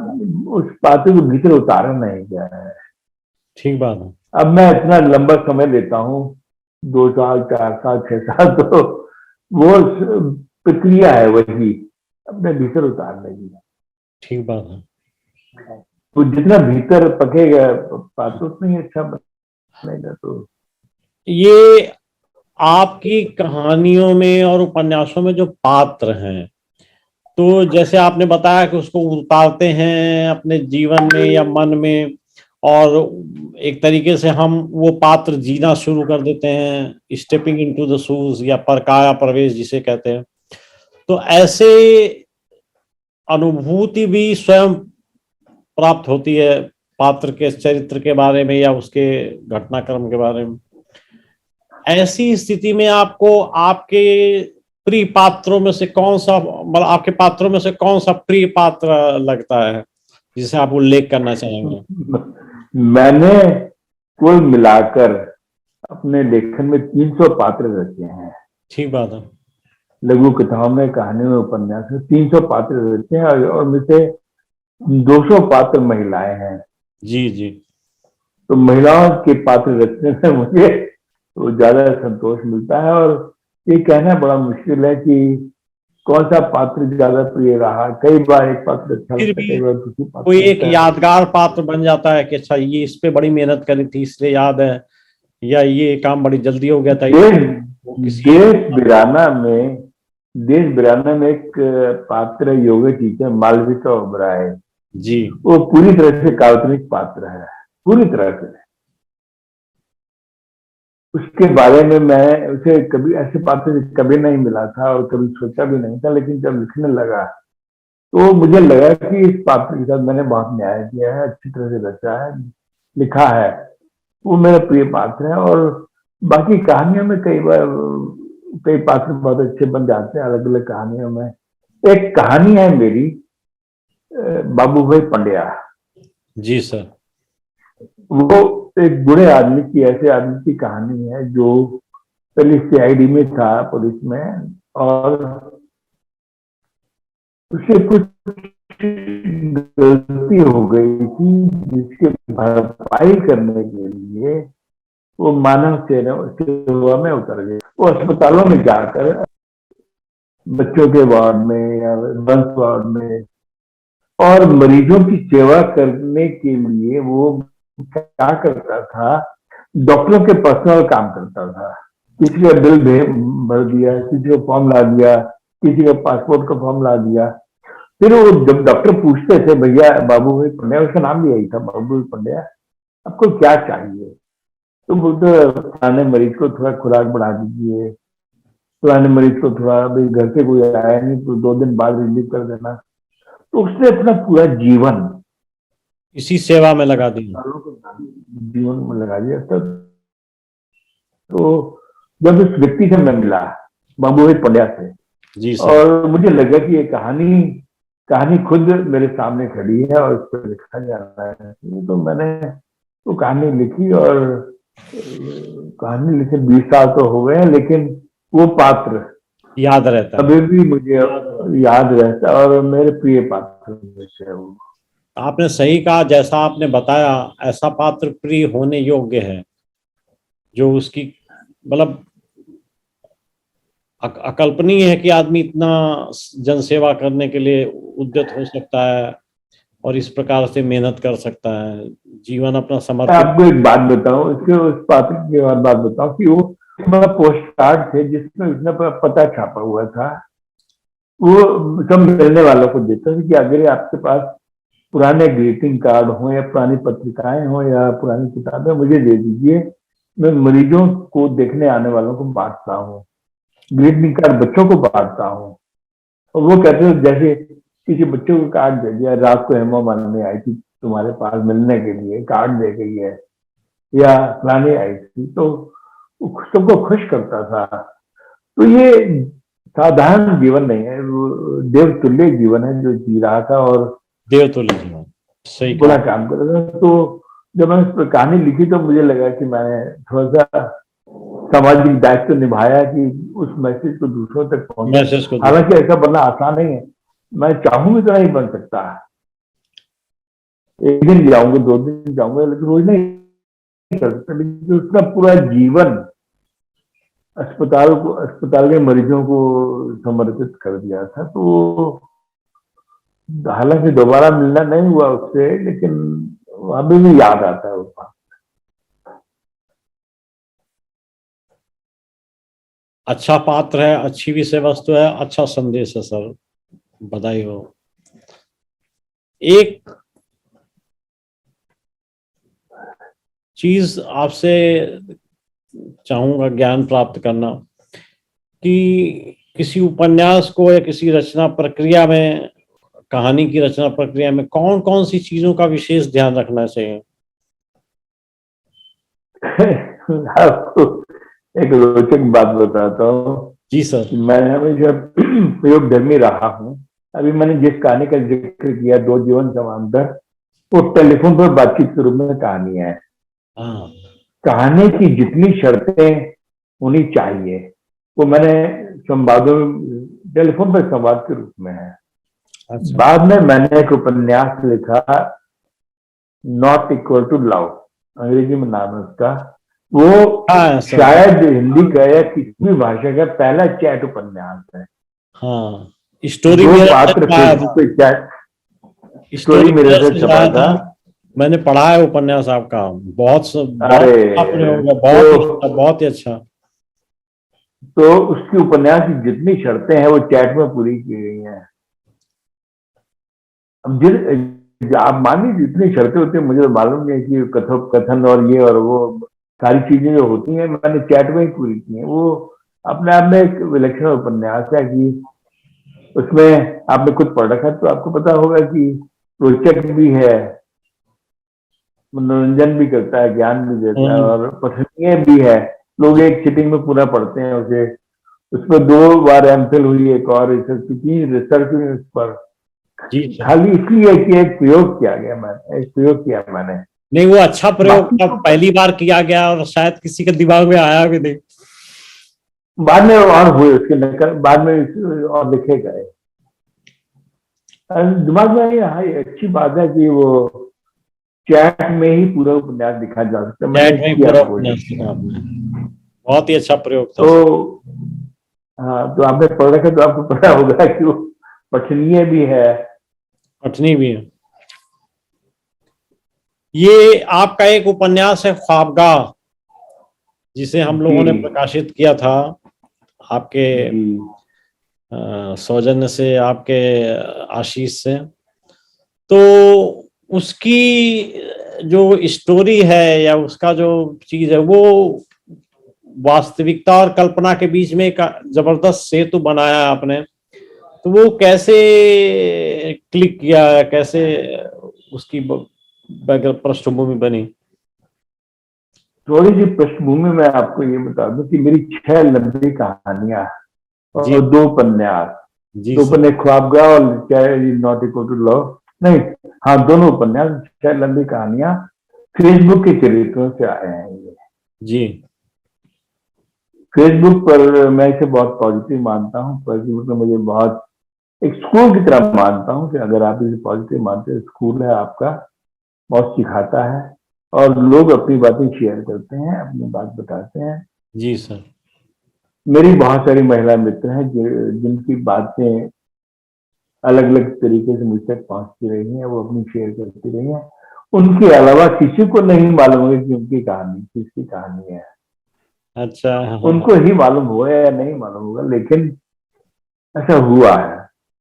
उस पात्र को भीतर उतारा नहीं गया है। ठीक बात है। अब मैं इतना लंबा समय लेता हूँ, 2 साल 4 साल 6 साल, तो वो प्रक्रिया है वही अपने भीतर उतारने की। ठीक बात है। तो जितना भीतर पकेगा पात्र उतना ही अच्छा बनेगा। तो ये आपकी कहानियों में और उपन्यासों में जो पात्र हैं, तो जैसे आपने बताया कि उसको उतारते हैं अपने जीवन में या मन में, और एक तरीके से हम वो पात्र जीना शुरू कर देते हैं, स्टेपिंग इनटू द शूज या परकाया प्रवेश जिसे कहते हैं। तो ऐसे अनुभूति भी स्वयं प्राप्त होती है पात्र के चरित्र के बारे में या उसके घटनाक्रम के बारे में। ऐसी स्थिति में आपको आपके प्रिय पात्रों में से कौन सा, मतलब आपके पात्रों में से कौन सा प्रिय पात्र लगता है जिसे आप उल्लेख करना चाहेंगे? मैंने कुल मिलाकर अपने लेखन में 300 पात्र रचे हैं। ठीक बात है। लघु कथाओं में, कहानियों में, उपन्यास में 300 पात्र रचे हैं और में से 200 पात्र महिलाएं हैं। जी जी। तो महिलाओं के पात्र रचने में मुझे तो ज्यादा संतोष मिलता है, और ये कहना बड़ा मुश्किल है कि कौन सा पात्र ज्यादा प्रिय रहा। कई बार एक पात्र अच्छा फिर लगता है, भी कई बार दूसरी पात्र कोई एक लगता है। यादगार पात्र बन जाता है कि अच्छा ये इस पे बड़ी मेहनत करी थी इसलिए याद है, या ये काम बड़ी जल्दी हो गया था, देश वो किसी। देश बिराना में देश बिराना में एक पात्र योगा टीचर मालविका ओबराय, जी वो पूरी तरह से काल्पनिक पात्र है, पूरी तरह से। उसके बारे में मैं उसे कभी ऐसे पात्र से कभी नहीं मिला था और कभी सोचा भी नहीं था, लेकिन जब लिखने लगा तो मुझे लगा कि इस पात्र के साथ मैंने बहुत न्याय किया है, अच्छी तरह से रचा है, लिखा है। वो मेरा प्रिय पात्र है। और बाकी कहानियों में कई बार कई पात्र बहुत अच्छे बन जाते हैं अलग अलग कहानियों में। एक कहानी है मेरी, बाबू भाई पंड्या। जी सर। वो एक बुरे आदमी की, ऐसे आदमी की कहानी है जो पहले सीआईडी में था, पुलिस में, और उसे कुछ गलती हो गई थी जिसके भरपाई करने के लिए वो मानव सेवा में उतर गए। वो अस्पतालों में जाकर बच्चों के वार्ड में या वंश वार्ड में और मरीजों की सेवा करने के लिए वो क्या करता था, डॉक्टरों के पर्सनल काम करता था। किसी का बिल भर दिया, किसी का फॉर्म ला दिया, किसी का पासपोर्ट का फॉर्म ला दिया। फिर वो जब डॉक्टर पूछते थे, भैया बाबू भाई पंड्या, उसका नाम भी यही था, बाबू भाई पंड्या, आपको क्या चाहिए? तो बोलते फलाने मरीज को थोड़ा खुराक बढ़ा दीजिए, फलाने मरीज को थोड़ा, भाई घर से कोई आया नहीं तो 2 दिन बाद रिलीव कर देना। तो उसने अपना पूरा जीवन इसी सेवा में लगा दी। अस्पतालों को जीवन में लगा दिया था। तो जब इस व्यक्ति से मैं मिला, बाबू भाई पंड्या से, जी सर। और मुझे लगा कि ये कहानी कहानी खुद मेरे सामने खड़ी है और इस पर लिखा जा रहा है, तो मैंने वो कहानी लिखी। और कहानी लिखे 20 साल तो हो गए हैं, लेकिन वो पात्र याद रहता है। अभी भी मुझे याद रहता है और मेरे प्रिय पात्र में से है वो। आपने सही कहा, जैसा आपने बताया ऐसा पात्र प्रिय होने योग्य है जो उसकी, मतलब अकल्पनीय है कि आदमी इतना जनसेवा करने के लिए उद्यत हो सकता है और इस प्रकार से मेहनत कर सकता है, जीवन अपना मैं समर्पित। आपको एक बात बताऊं, इसके उस पात्र की और बात बताऊं कि वो मेरा पोस्ट कार्ड थे जिसमें उसने पता छापा हुआ था। वो सब मिलने वालों को देता था कि अगर आपके पास पुराने ग्रीटिंग कार्ड हो या पुरानी पत्रिकाएं हो या पुरानी किताबें, मुझे दे दीजिए, मैं मरीजों को देखने आने वालों को बांटता हूँ, ग्रीटिंग कार्ड बच्चों को बांटता हूँ। और वो कहते थे, जैसे किसी बच्चे को कार्ड दे दिया, रात को हेमा मालिनी आई थी तुम्हारे पास मिलने के लिए, कार्ड दे गई है, या फलानी आई थी, तो सबको खुश करता था। तो ये साधारण जीवन नहीं है, देवतुल्य जीवन है जो जी रहा था, और देवतुल्य जीवन, सही बड़ा कहा। काम कर रहा था। तो जब मैंने इस पर कहानी लिखी तो मुझे लगा कि मैंने थोड़ा सा सामाजिक दायित्व निभाया कि उस मैसेज को दूसरों तक पहुंचे। मैसेज को दे। हालांकि ऐसा बनना आसान नहीं है, मैं चाहूंगी तो नहीं बन सकता। एक दिन जाऊंगा, 2 दिन जाऊंगा, लेकिन रोज नहीं कर सकता। लेकिन उसका पूरा जीवन अस्पताल के मरीजों को समर्पित कर दिया था। तो हालांकि दोबारा मिलना नहीं हुआ उससे, लेकिन अभी भी याद आता है उसका। अच्छा पात्र है, अच्छी विषय वस्तु है, अच्छा संदेश है सर, बधाई हो। एक चीज आपसे चाहूंगा ज्ञान प्राप्त करना कि किसी उपन्यास को या किसी रचना प्रक्रिया में, कहानी की रचना प्रक्रिया में कौन कौन सी चीजों का विशेष ध्यान रखना चाहिए? आपको एक रोचक बात बताता हूँ। जी सर। मैं हमेशा प्रयोगधर्मी रहा हूँ। अभी मैंने जिस कहानी का जिक्र किया, दो जीवन समांतर, वो टेलीफोन पर बातचीत के रूप में कहानी है। हाँ। कहानी की जितनी शर्तें होनी चाहिए वो मैंने संवादों, टेलीफोन पर संवाद के रूप में है। अच्छा। बाद में मैंने एक उपन्यास लिखा, नॉट इक्वल टू लव, अंग्रेजी में नाम है उसका। वो हाँ सर। शायद हिंदी का या किसी भी भाषा का पहला चैट उपन्यास है। हाँ, स्टोरी दो मेरा से पात्र छाया फेसबुक था। पे चैट, स्टोरी स्टोरी मेरे मेरा से से छपा छाया था। था। मैंने पढ़ा है उपन्यास आपका, बहुत अरे, अच्छा प्रयोग है, तो बहुत ही अच्छा, बहुत ही अच्छा। तो उसकी उपन्यास की जितनी शर्तें हैं वो चैट में पूरी की गई हैं। अब जिन आप मान लीजिए जितनी शर्तें होती है, मुझे तो मालूम नहीं है कि कथन और ये और वो सारी चीजें जो होती हैं मैंने चैट में ही पूरी की हैं। वो अपने आप में एक विलक्षण उपन्यास है कि उसमें आपने खुद पढ़ रखा है तो आपको पता होगा कि रोचक भी है, मनोरंजन भी करता है, ज्ञान भी देता है हम्म। और पठनीय भी है। लोग एक सिटिंग में पूरा पढ़ते हैं उसे। उसमें 2 बार एमफिल हुई, एक और रिसर्च की, रिसर्च हुई उस पर, जी सर। खाली इसलिए कि एक प्रयोग किया गया, मैंने एक प्रयोग किया मैंने। नहीं, वो अच्छा प्रयोग बाकी था, तो पहली बार किया गया और शायद किसी के दिमाग में आया भी नहीं। बाद में और हुए उसके नकल, बाद में और लिखे गए। दिमाग में हाँ, ये अच्छी बात है कि वो चैट में ही पूरा उपन्यास दिखा जा सकता है। मैंने चैट में ही किया पूरा उपन्यास कोशिश। लिखा आपने, बहुत ही अच्छा प्रयोग था तो सर। हाँ, तो आपने पढ़ रखा तो आपको पता होगा कि वो पठनीय भी है। कठिनी भी है। ये आपका एक उपन्यास है ख्वाबगाह, जिसे हम जी लोगों ने प्रकाशित किया था आपके जी सौजन्य से, आपके आशीष से। तो उसकी जो स्टोरी है या उसका जो चीज है वो वास्तविकता और कल्पना के बीच में एक जबरदस्त सेतु बनाया है आपने। तो वो कैसे क्लिक किया है, कैसे उसकी पृष्ठभूमि बनी? थोड़ी सी पृष्ठभूमि में आपको ये बता दूं कि मेरी 6 लंबी कहानियां जी। और 2 उपन्यास, जी दो सर। उपन्यास ख्वाबगाह और नॉट इक्वल टू लव, नहीं, हाँ, दोनों उपन्यास, 6 लंबी कहानियां फेसबुक के चरित्रों से आए हैं ये। जी। फेसबुक पर मैं इसे बहुत पॉजिटिव मानता हूँ। फेसबुक में मुझे बहुत एक स्कूल की तरह मानता हूँ कि अगर आप इसे पॉजिटिव मानते हैं, स्कूल है आपका, बहुत सिखाता है और लोग अपनी बातें शेयर करते हैं, अपनी बात बताते हैं। जी सर। मेरी बहुत सारी महिला मित्र हैं जिनकी बातें अलग अलग तरीके से मुझ तक पहुंचती रही हैं, वो अपनी शेयर करती रही हैं। उनके अलावा किसी को नहीं मालूम है कि उनकी कहानी किसकी कहानी है। अच्छा। हाँ हाँ हाँ। उनको ही मालूम होगा या नहीं मालूम होगा, लेकिन ऐसा हुआ है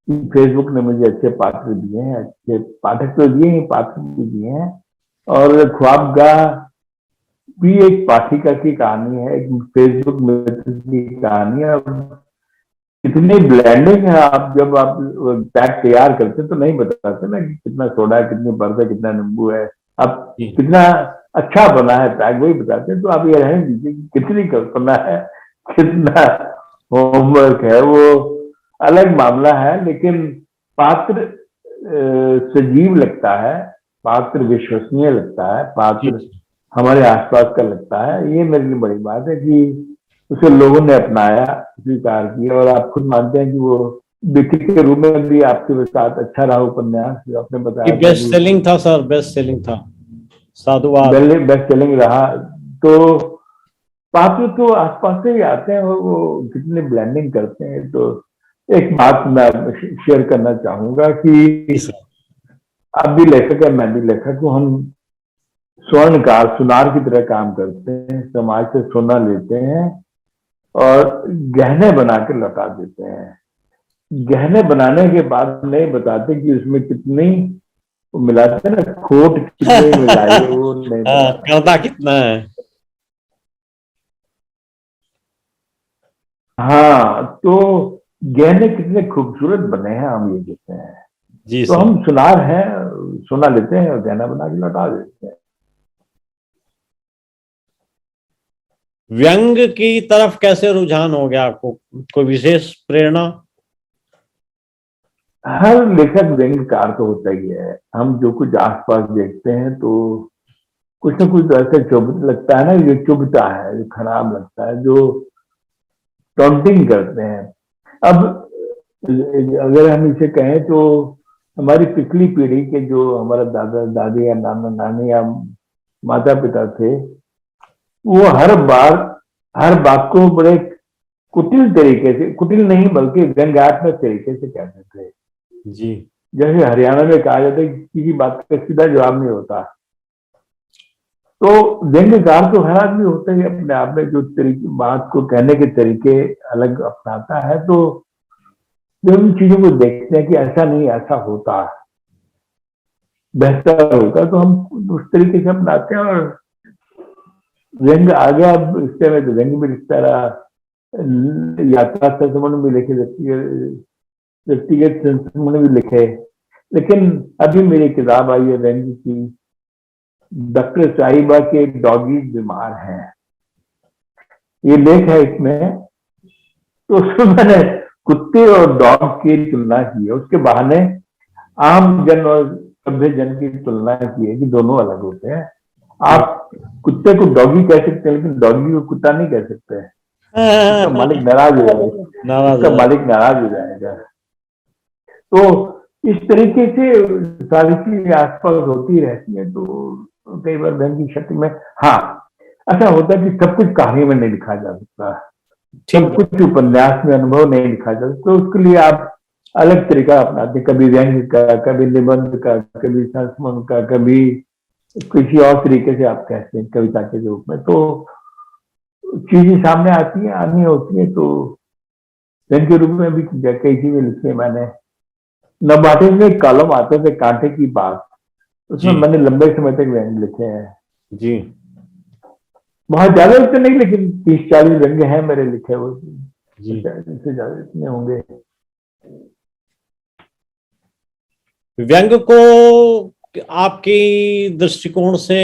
कि फेसबुक ने मुझे अच्छे पात्र दिए हैं, अच्छे पाठक तो दिए ही, पात्र भी दिए हैं। और ख्वाबगाह भी एक पाठिका की कहानी है, एक फेसबुक मित्र की कहानी है। कितनी ब्लेंडिंग है, आप जब आप पैक तैयार करते हैं तो नहीं बताते ना कि कितना सोडा है, कितनी बर्फ है, कितना नींबू है, अब जी। कितना अच्छा बना है पैक, वही बताते हैं। तो आप ये रहने दीजिए कि कितनी कल्पना है, कितना होमवर्क है, वो अलग मामला है। लेकिन पात्र सजीव लगता है, पात्र विश्वसनीय लगता है, जी पात्र हमारे आसपास का लगता है। ये मेरे लिए बड़ी बात है कि उसे लोगों ने अपनाया, स्वीकार किया। और आप खुद मानते हैं कि वो व्यक्ति के रूप में भी आपके साथ अच्छा रहा उपन्यास, जो आपने ये बताया था बेस्ट कि सेलिंग था सर, बेस्ट सेलिंग था। साधुवाद। बेस्ट सेलिंग रहा। तो पात्र तो आसपास से ही आते हैं और वो कितने ब्लेंडिंग करते हैं। तो एक बात मैं शेयर करना चाहूंगा जी कि सर। आप भी लेखक है, मैं भी लेखक हूँ। हम स्वर्णकार, सुनार की तरह काम करते हैं, समाज से सोना लेते हैं और गहने बना के लौटा देते हैं। गहने बनाने के बाद नहीं बताते कि उसमें कितनी, वो मिलाते हैं ना, खोट कितनी मिलाई है, वो नहीं हाँ, बताते। कर्दा कितना है। हाँ, तो गहने कितने खूबसूरत बने हैं, हम ये कहते हैं। जी तो सर। हम सुनार हैं, सोना लेते हैं और गहना बना के लौटा देते हैं। व्यंग की तरफ कैसे रुझान हो गया आपको, कोई विशेष प्रेरणा? हर लेखक व्यंग्यकार तो होता ही है। हम जो कुछ आसपास देखते हैं तो कुछ ना कुछ ऐसे चुभ लगता है ना, जो चुभता है, जो खराब लगता है, जो टॉन्टिंग करते हैं। अब अगर हम इसे कहें तो हमारी पिछली पीढ़ी के, जो हमारा दादा दादी या नाना नानी या माता पिता थे, वो हर बात को बड़े कुटिल तरीके से, कुटिल नहीं बल्कि व्यंग्यात्मक तरीके से कहते थे। जी। जैसे हरियाणा में कहा जाता है कि किसी की बात का सीधा जवाब नहीं होता। तो व्यंग्यकार तो हर आदमी होता है अपने आप में, जो तरीके बात को कहने के तरीके अलग अपनाता है। तो जब उन चीजों को देखते हैं कि ऐसा नहीं, ऐसा होता, बेहतर होता, तो हम उस तरीके से अपनाते हैं। और व्यंग आ गया अब रिश्ते में, तो व्यंग भी लिखता रहा, यात्रा संस्मरण भी लिखे, व्यक्तिगत व्यक्तिगत संस्मरण भी लिखे। लेकिन अभी मेरी किताब आई है व्यंग की, डॉक्टर साहिबा के डॉगी बीमार हैं, ये लेख है इसमें। तो उसमें मैंने कुत्ते और डॉग की तुलना की है, उसके बहाने आम जन और सभ्य जन की तुलना की है कि दोनों अलग होते हैं। आप कुत्ते को डॉगी कह सकते हैं, लेकिन डॉगी को कुत्ता नहीं कह सकते। उसका मालिक नाराज हो जाएगा, नाराज उसका हो मालिक नाराज हो जाएगा। तो इस तरीके से सारी चीजें आसपास होती रहती है। तो कई बार बहन की शक्ति में, हाँ, ऐसा होता है कि सब कुछ कहानी में नहीं लिखा जा सकता, ठीक सब है। कुछ उपन्यास में अनुभव नहीं लिखा जा सकता। तो उसके लिए आप अलग तरीका अपनाते, कभी व्यंग्य का, कभी निबंध का, कभी संस्मरण का, कभी किसी और तरीके से आप कहते हैं कविता के रूप में। तो चीजें सामने आती है, आनी होती है। तो व्यंग्य के रूप में भी कई चीजें लिखी है मैंने। नवभारत में एक कॉलम आते थे, कांटे की बात, उसमें जी। मैंने लंबे समय तक व्यंग्य लिखे हैं। जी। बहुत ज्यादा तो नहीं, लेकिन 30-40 व्यंग्य हैं मेरे लिखे हुए। जी। इससे ज्यादा इतने होंगे। व्यंग को आपकी दृष्टिकोण से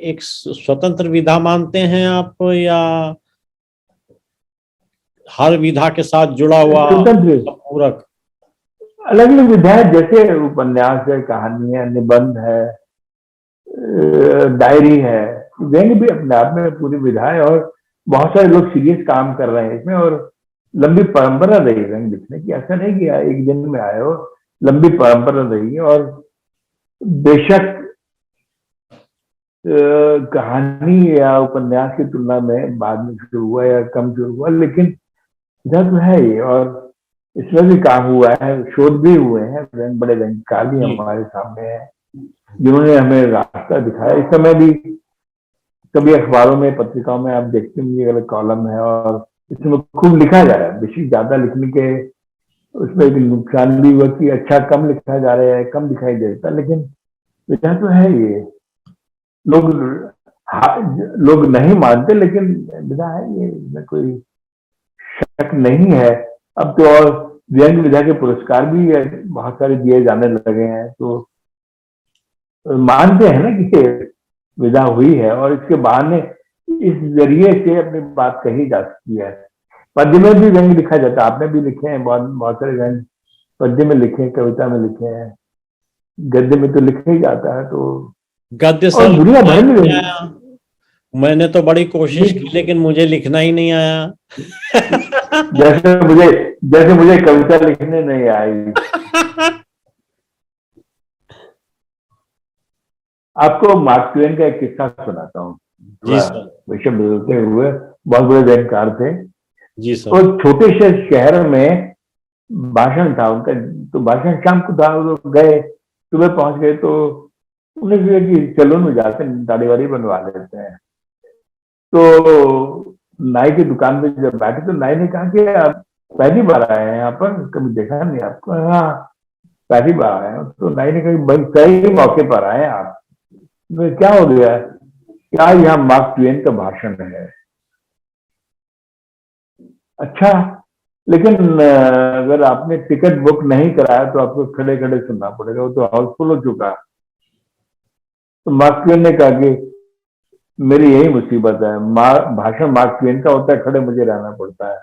एक स्वतंत्र विधा मानते हैं आप, या हर विधा के साथ जुड़ा हुआ स्वतंत्र पूरक? अलग अलग विधाएं, जैसे उपन्यास है, कहानी है, निबंध है, डायरी है। व्यंग्य भी अपने आप में पूरी विधा है। और बहुत सारे लोग सीरियस काम कर रहे हैं इसमें, और लंबी परंपरा रही व्यंग्य लिखने की। ऐसा नहीं कि एक दिन में आए हो, लंबी परंपरा रही है। और बेशक कहानी या उपन्यास की तुलना में बाद में शुरू हुआ या कम शुरू हुआ, लेकिन इधर तो है ही। और इसमें भी काम हुआ है, शोध भी हुए हैं, बड़े व्यंग्यकार भी जी। हमारे सामने हैं जिन्होंने हमें रास्ता दिखाया। इस समय भी कभी अखबारों में, पत्रिकाओं में आप देखते होंगे अगर कॉलम है, और इसमें खूब लिखा जा रहा है। बेशक ज्यादा लिखने के उसमें एक नुकसान भी हुआ कि अच्छा कम लिखा जा रहा है, कम दिखाई देता, लेकिन वजह तो है ये। लोग लोग नहीं मानते, लेकिन विधा है ये, इसमें कोई शक नहीं है। अब तो और व्यंग्य विधा के पुरस्कार भी बहुत सारे दिए जाने लगे हैं। तो मानते हैं ना कि ये विदा हुई है, और इसके बहाने इस जरिए से अपनी बात कही जा सकती है। पद्य में भी व्यंग्य लिखा जाता है, आपने भी लिखे हैं बहुत बहुत सारे व्यंग्य, पद्य में लिखे हैं, कविता में लिखे हैं, गद्य में तो लिखा ही जाता है। तो गद्य और सर दुनिया लिखना भर ही में नहीं आया। मैंने तो बड़ी कोशिश की, ये लेकिन मुझे लिखना ही नहीं आया। जैसे मुझे जैसे मुझे कविता लिखने नहीं आई। आपको मार्क ट्वेन का एक किस्सा सुनाता हूँ, जी थोड़ा सर। विषय बदलते हुए। बहुत बड़े व्यंग्यकार थे। जी वो सर। छोटे से शहर में भाषण था उनका, तो भाषण शाम को था, वो गए, सुबह पहुंच गए। तो उन्हें सोचा कि सैलून में जाते हैं, दाढ़ी वाड़ी बनवा लेते हैं। तो नाई की दुकान पे जब बैठे तो नाई ने कहा कि आप पहली बार आए हैं यहाँ पर, कभी देखा नहीं आपको। हाँ, पहली बार आए हैं। तो नाई ने कहा भाई सही मौके पर आए हैं आप। तो क्या हो गया, क्या यहाँ मार्क ट्वेन का भाषण है। अच्छा, लेकिन अगर आपने टिकट बुक नहीं कराया तो आपको खड़े खड़े सुनना पड़ेगा, वो तो हाउसफुल हो चुका। तो मार्क ट्वेन ने कहा कि मेरी यही मुसीबत है, भाषण मार्क ट्वेन का होता है, खड़े मुझे रहना पड़ता है।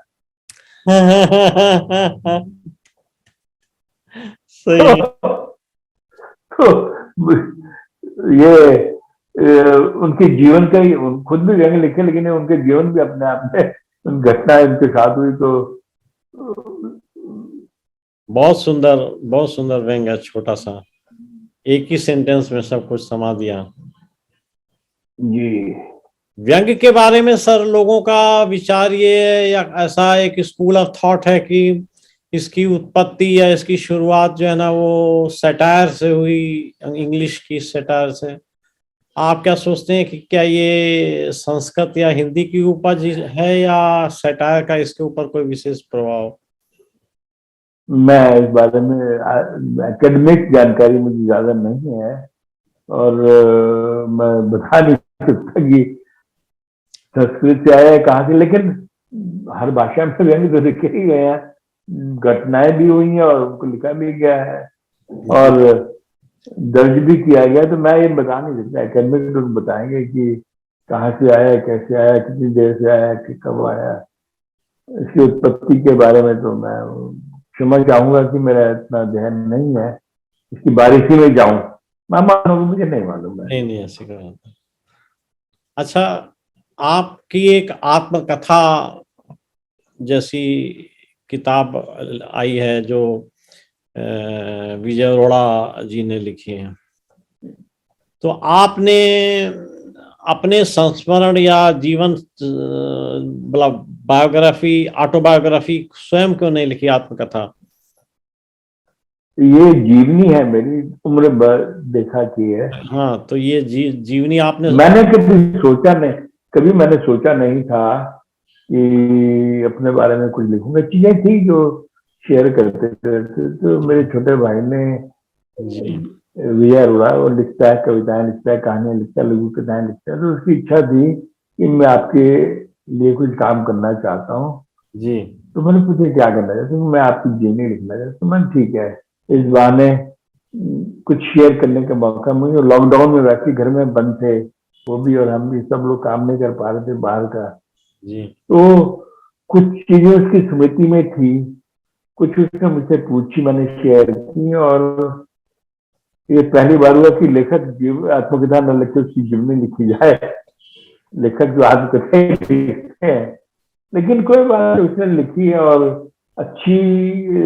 सही। तो ये उनके जीवन का ही, खुद भी व्यंग लिखे, लेकिन उनके जीवन भी अपने आप में घटनाएं उनके साथ हुई। तो बहुत सुंदर व्यंग्य है, छोटा सा, एक ही सेंटेंस में सब कुछ समा दिया। जी, व्यंग्य के बारे में सर लोगों का विचार ये है, या ऐसा एक स्कूल ऑफ थॉट है कि इसकी उत्पत्ति या इसकी शुरुआत जो है ना वो सैटायर से हुई, इंग्लिश की सैटायर से। आप क्या सोचते हैं कि क्या ये संस्कृत या हिंदी की उपज है या सैटायर का इसके ऊपर कोई विशेष प्रभाव? मैं इस बारे में एकेडमिक जानकारी मुझे ज्यादा नहीं है, और मैं बता नहीं सकता कि संस्कृत से आया है कहाँ से, लेकिन हर भाषा में व्यंग्य तो लिखे ही गए हैं, घटनाएं भी हुई हैं और उनको लिखा भी गया है और दर्ज भी किया गया। तो मैं ये बता नहीं सकता, एकेडमिक लोग बताएंगे कि कहाँ से आया, कैसे आया, कितनी देर से आया, कि कब आया। इसकी उत्पत्ति के बारे में तो मैं क्षमा चाहूंगा कि मेरा इतना ध्यान नहीं है, इसकी बारीकी में जाऊं मैं मानूंगा, मुझे नहीं मालूम है। नहीं नहीं, ऐसी कोई बात नहीं। अच्छा, आपकी एक आत्मकथा जैसी किताब आई है जो विजय अरोड़ा जी ने लिखी है, तो आपने अपने संस्मरण या जीवन मतलब बायोग्राफी, ऑटोबायोग्राफी स्वयं क्यों नहीं लिखी, आत्मकथा? ये जीवनी है, मेरी उम्र भर देखा की है। हाँ, तो ये जीवनी आपने मैंने कभी मैंने सोचा नहीं था कि अपने बारे में कुछ लिखूंगा। चीजें थी जो शेयर करते थे। तो मेरे छोटे भाई ने, विजय अरोड़ा, वो लिखता है, कविताएं लिखता है, कहानियां लिखता है, लघु कथाएं लिखता है। तो उसकी इच्छा थी कि मैं आपके लिए कुछ काम करना चाहता हूँ। जी। तो मैंने पूछा क्या करना चाहते हो? मैं आपकी जीवनी लिखना चाहता हूँ। तो मैंने ठीक है, इस बहाने कुछ शेयर करने का मौका मुझे। लॉकडाउन में वैसे घर में बंद थे वो भी, और हम भी, सब लोग काम नहीं कर पा रहे थे बाहर का। जी। तो कुछ चीजें उसकी स्मृति में थी, कुछ उसने मुझसे पूछी, मैंने शेयर की। और ये पहली बार हुआ कि लेखक आत्मकथा न लिखे उसकी जीवनी लिखी जाए। लेखक जो आत्मकथा लिखते हैं, लेकिन कोई बात, उसने लिखी है और अच्छी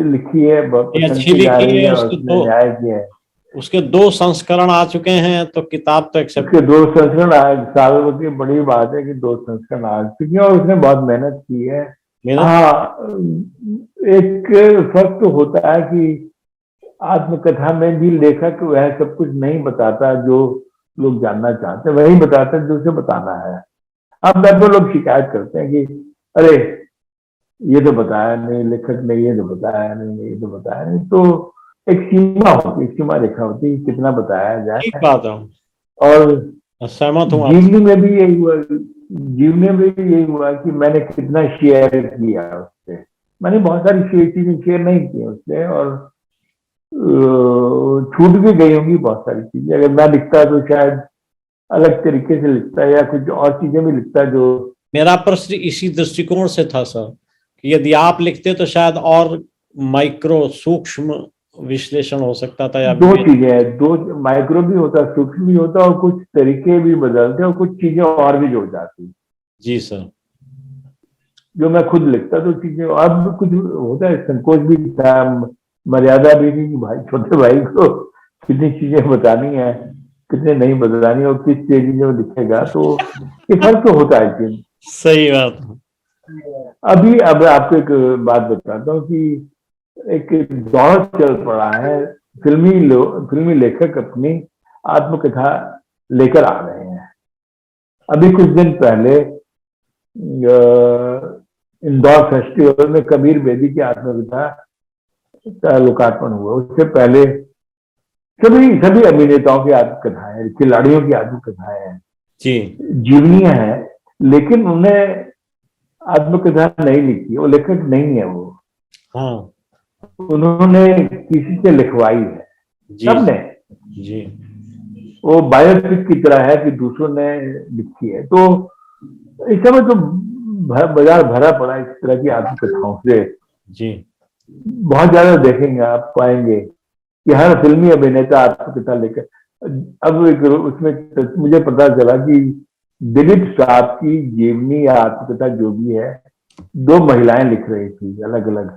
लिखी है, बहुत पसंद अच्छी की जा लिखी रही है, है, और उसने न्याय किया है। उसके 2 संस्करण आ चुके हैं, तो किताब तो एक्सेप्ट। उसके 2 संस्करण साल की बड़ी बात है कि 2 संस्करण आ चुकी है, और उसने बहुत मेहनत की है। हाँ, एक फर्क तो होता है कि आत्मकथा में भी लेखक वह सब कुछ नहीं बताता जो लोग जानना चाहते हैं, वही बताता है जो उसे बताना है। अब तो लोग शिकायत करते हैं कि अरे ये तो बताया नहीं, लेखक ने ये तो बताया नहीं, ये तो बताया नहीं। तो एक सीमा होती है, सीमा रेखा होती है, कितना बताया जाए। ठीक बात है, और सहमत हूँ जीवनी में भी यही हुआ, जीवनी में भी यही हुआ कि मैंने कितना शेयर किया उससे। मैंने बहुत सारी चीजें शेयर नहीं की उससे, और छूट भी गई होंगी बहुत सारी चीजें। अगर मैं लिखता तो शायद अलग तरीके से लिखता, या कुछ और चीजें भी लिखता जो। मेरा प्रश्न इसी दृष्टिकोण से था सर, कि यदि आप लिखते तो शायद और माइक्रो सूक्ष्म विश्लेषण हो सकता था, या 2 चीजें हैं, 2 माइक्रो भी होता, सूक्ष्म भी होता, और कुछ तरीके भी बदलते, और कुछ चीजें और भी जुड़ जाती। जी सर। जो मैं खुद लिखता तो चीजें, अब कुछ होता है, संकोच भी था, मर्यादा भी थी कि भाई, छोटे भाई को कितनी चीजें बतानी है, कितने नहीं बतानी, और किस तेजी में लिखेगा। तो ये फर्क तो होता है कि सही बात। अब आपको एक बात बताता हूँ कि एक दौर चल पड़ा है, फिल्मी लेखक अपनी आत्मकथा लेकर आ रहे हैं। अभी कुछ दिन पहले इंदौर फेस्टिवल में कबीर बेदी की आत्मकथा का लोकार्पण हुआ। उससे पहले सभी सभी अभिनेताओं की आत्मकथाएं हैं, खिलाड़ियों की आत्मकथाएं हैं, जी, जीवनियां हैं, लेकिन उन्हें आत्मकथा नहीं लिखी, वो लेखक नहीं है वो, हाँ, उन्होंने किसी से लिखवाई है, जी, सबने। जी, वो बायोपिक की तरह है कि दूसरों ने लिखी है। तो इस समय तो बाजार भरा पड़ा इस तरह की आत्मकथाओं से। जी, बहुत ज्यादा देखेंगे, आप पाएंगे कि हर फिल्मी अभिनेता आत्मकथा लेकर। अब उसमें मुझे पता चला कि दिलीप साहब की जीवनी या आत्मकथा जो भी है, दो महिलाएं लिख रही थी अलग अलग।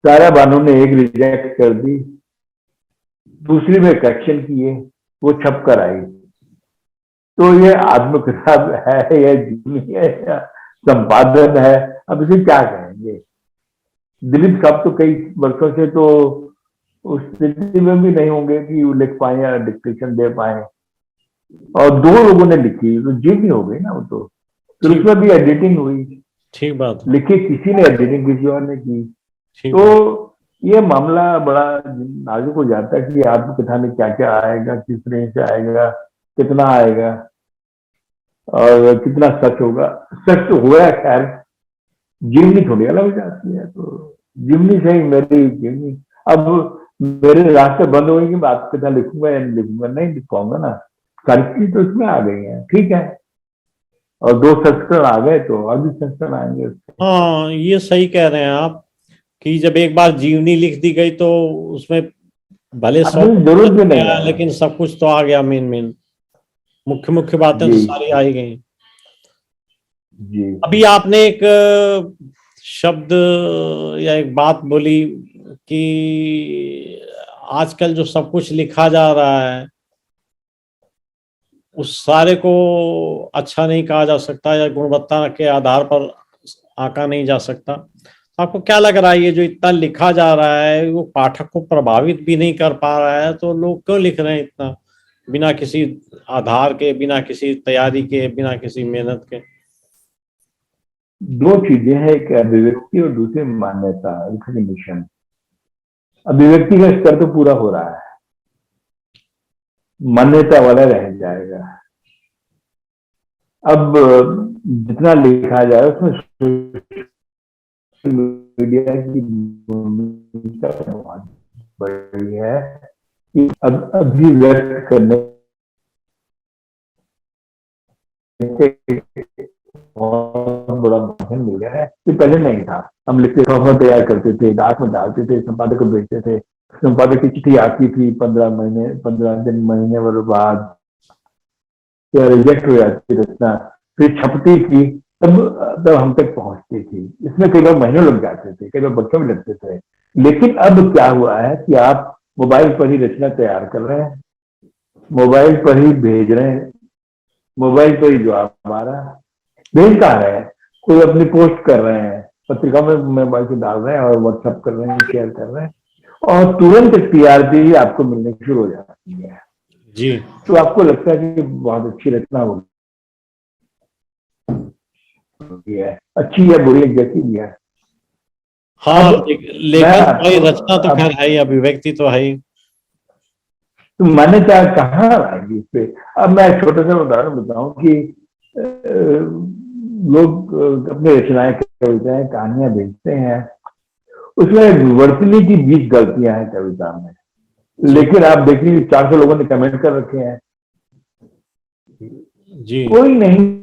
सारा बानू ने एक रिजेक्ट कर दी, दूसरी में करेक्शन किए, वो छप कर आई। तो ये आत्मकथा है या जीवनी है या संपादन है, अब इसे क्या कहेंगे। दिलीप साहब तो कई वर्षों से तो उस स्थिति में भी नहीं होंगे कि वो लिख पाए या डिक्टेशन दे पाए, और दो लोगों ने लिखी तो जीवनी हो गई ना वो तो। फिर ठीक, उसमें भी एडिटिंग हुई, ठीक बात है, लिखी किसी ने, एडिटिंग किसी और ने की। ठीक तो बात। ये मामला बड़ा नाजुक हो जाता है कि आत्मकथा में क्या क्या आएगा, किस रेंज से आएगा, कितना आएगा और कितना सच होगा। सच तो हुआ है, खैर जीवनी थोड़ी अलग हो जाती है। तो जीवनी से ही मेरी जीवनी, अब मेरे रास्ते बंद होंगे, मैं आत्मकथा लिखूंगा या नहीं लिखूंगा, नहीं लिख पाऊंगा ना। सारी चीज तो इसमें आ गई है, ठीक है, और दो संस्करण आ गए तो और भी संस्करण आएंगे उसके। हाँ, ये सही कह रहे हैं आप कि जब एक बार जीवनी लिख दी गई तो उसमें भले अब 100 जरूरत भी नहीं गया, है। लेकिन सब कुछ तो आ गया। मेन मेन मुख्य मुख्य बातें तो जी सारी आ ही गई। जी। अभी आपने एक शब्द या एक बात बोली कि आजकल जो सब कुछ लिखा जा रहा है उस सारे को अच्छा नहीं कहा जा सकता या गुणवत्ता के आधार पर आंका नहीं जा सकता। तो आपको क्या लग रहा है, ये जो इतना लिखा जा रहा है वो पाठक को प्रभावित भी नहीं कर पा रहा है, तो लोग क्यों लिख रहे हैं इतना, बिना किसी आधार के, बिना किसी तैयारी के, बिना किसी मेहनत के? दो चीजें हैं, एक अभिव्यक्ति और दूसरी मान्यता, रिकग्निशन। अभिव्यक्ति का स्तर तो पूरा हो रहा है, मान्यता वाला रह जाएगा। अब जितना लिखा जाए उसमें सोशल मीडिया की भूमिका बहुत बड़ी है कि अब अभिव्यक्त करने के बहुत बड़ा माध्यम मिल गया है, कि पहले नहीं था। हम लिखते फॉर्म तैयार करते थे, डाक में डालते थे, संपादक को भेजते थे, संपादक की चिट्ठी आती थी 15 महीने, 15 दिन, महीने भर बाद, या रिजेक्ट हो जाती रचना, फिर छपती थी, तब तब हम तक पहुंचती थी। इसमें कई बार महीनों लग जाते थे, कई बार बच्चों में लगते थे। लेकिन अब क्या हुआ है कि आप मोबाइल पर ही रचना तैयार कर रहे हैं, मोबाइल पर ही भेज रहे हैं, मोबाइल पर ही जवाब आ रहा है। भेज कहाँ रहे हैं, कोई अपनी पोस्ट कर रहे हैं, पत्रिका में मोबाइल से डाल रहे हैं और व्हाट्सएप कर रहे हैं, शेयर कर रहे हैं, और तुरंत टीआरपी आपको मिलने शुरू हो जाती है। जी, तो आपको लगता है कि बहुत अच्छी रचना होगी है, अच्छी है बुरी है जैसी भी है। हाँ, अब मैं लेखन तो भाई, आपको रचना तो अब खैर है ही, अभिव्यक्ति तो है ही। तो मान्यता कहाँ आएगी इस पे। अब मैं एक छोटा सा उदाहरण बताऊं कि लोग अपनी रचनाएं, कविताएं, कहानियां भेजते हैं, उसमें वर्तनी की 20 गलतियां हैं कविता में, जी, लेकिन आप देखिए 400 लोगों ने कमेंट कर रखे हैं। जी, कोई नहीं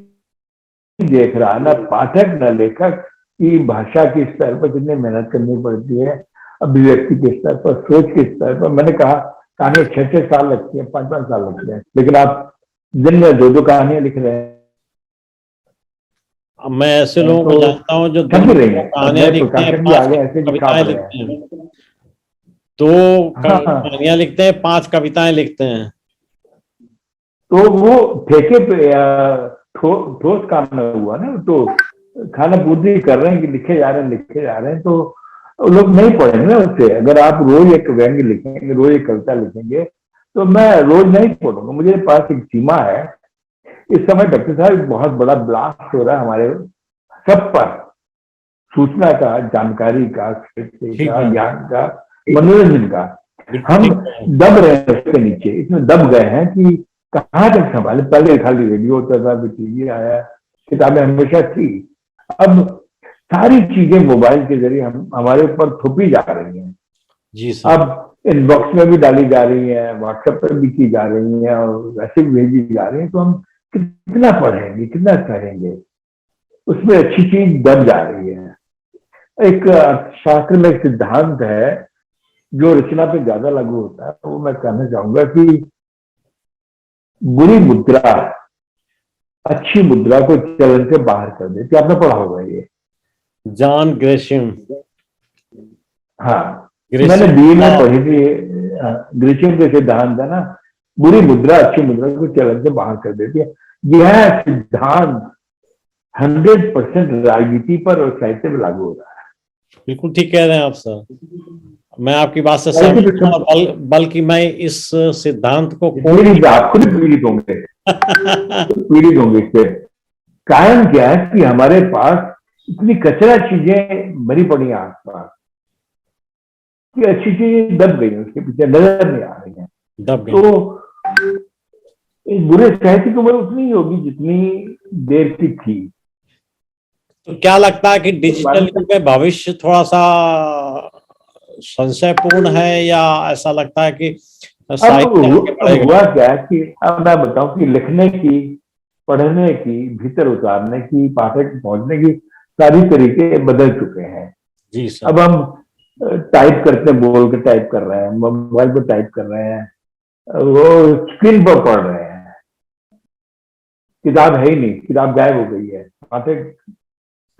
देख रहा, ना पाठक ना लेखक, की भाषा के स्तर पर कितनी मेहनत करनी पड़ती है, अभिव्यक्ति के स्तर पर, सोच के स्तर पर। मैंने कहा कहानियां 6-6 साल लगती है, 5-5 साल लगते हैं, लेकिन आप दिन में 2-2 कहानियां लिख रहे अब मैं ऐसे हैं लोगों को तो जानता हूँ जो छप दिन भी में रही दो है। अब कहानियां नए लिखते हैं, प्रकाशक भी आ 5 गए ऐसे कि कविताएं छाप रहे लिखते हैं। हैं। दो हाँ हाँ। कहानियां लिखते हैं, 5 कविताएं लिखते हैं। तो वो ठेके पे ठोस काम न हुआ ना, तो खाना पूर्ति कर रहे हैं कि लिखे जा रहे हैं, लिखे जा रहे हैं, तो लोग नहीं पढ़ेंगे ना उससे। अगर आप रोज एक व्यंग्य लिखेंगे, रोज एक कविता लिखेंगे, तो मैं रोज नहीं पढ़ूंगा, मुझे पास एक सीमा है इस समय डॉक्टर साहब बहुत बड़ा ब्लास्ट हो रहा है हमारे सब पर, सूचना का, जानकारी का, साहित्य ठीक का, है, ज्ञान का, मनोरंजन का। बिल्कुल हम ठीक है। दब रहे हैं उसके नीचे, इसमें दब गए हैं कि कहाँ तक संभाले। पहले खाली रेडियो होता था, फिर टीवी आया, किताबें हमेशा थी। अब सारी चीजें मोबाइल के जरिए हम हमारे ऊपर थोपी जा रही हैं। जी सर। अब इनबॉक्स में भी डाली जा रही है, व्हाट्सएप पर भी की जा रही है, और वैसे भी भेजी जा रही है। तो हम कितना पढ़ेंगे, कितना करेंगे, उसमें अच्छी चीज दब जा रही है। एक शास्त्र में एक सिद्धांत है जो रचना पे ज्यादा लागू होता है, वो मैं कहना चाहूंगा कि बुरी मुद्रा अच्छी मुद्रा को चलन से बाहर कर देती। आपने पढ़ा होगा ये। जॉन ग्रेशियम। हाँ, मैंने ग्रेशियम बीए में का। पढ़ी थी। ग्रेशियम के सिद्धांत है ना, बुरी मुद्रा अच्छी मुद्रा को चलन से बाहर कर देती है। यह सिद्धांत 100% राजनीति पर और साहित्य में लागू हो रहा है। बिल्कुल ठीक कह रहे हैं आप सर, मैं आपकी बात से साहित्य सहमत में हूं। बल्कि मैं इस सिद्धांत को पीड़ित, आप खुद पीड़ित होंगे, पीड़ित होंगे इससे। कारण क्या है कि हमारे पास इतनी कचरा चीजें भरी पड़ी हैं आसपास कि अच्छी चीजें दब गई हैं, उसके पीछे नजर नहीं आ रही हैं। दब गए। तो इस बुरे साहित्य की उम्र उतनी ही होगी जितनी देर की थी। तो क्या लगता है कि डिजिटल युग में भविष्य थोड़ा सा संशयपूर्ण है, या ऐसा लगता है कि अब साहित्य आगे बढ़ेगा? हुआ क्या कि अब मैं बताऊं कि लिखने की, पढ़ने की, भीतर उतारने की, पाठक पहुंचने की सारी तरीके बदल चुके हैं। जी सर। अब हम टाइप करते हैं, बोल के टाइप कर रहे हैं, मोबाइल पर टाइप कर रहे हैं, वो स्क्रीन पर पढ़ रहे हैं। किताब है ही नहीं, किताब गायब हो गई है। पाठक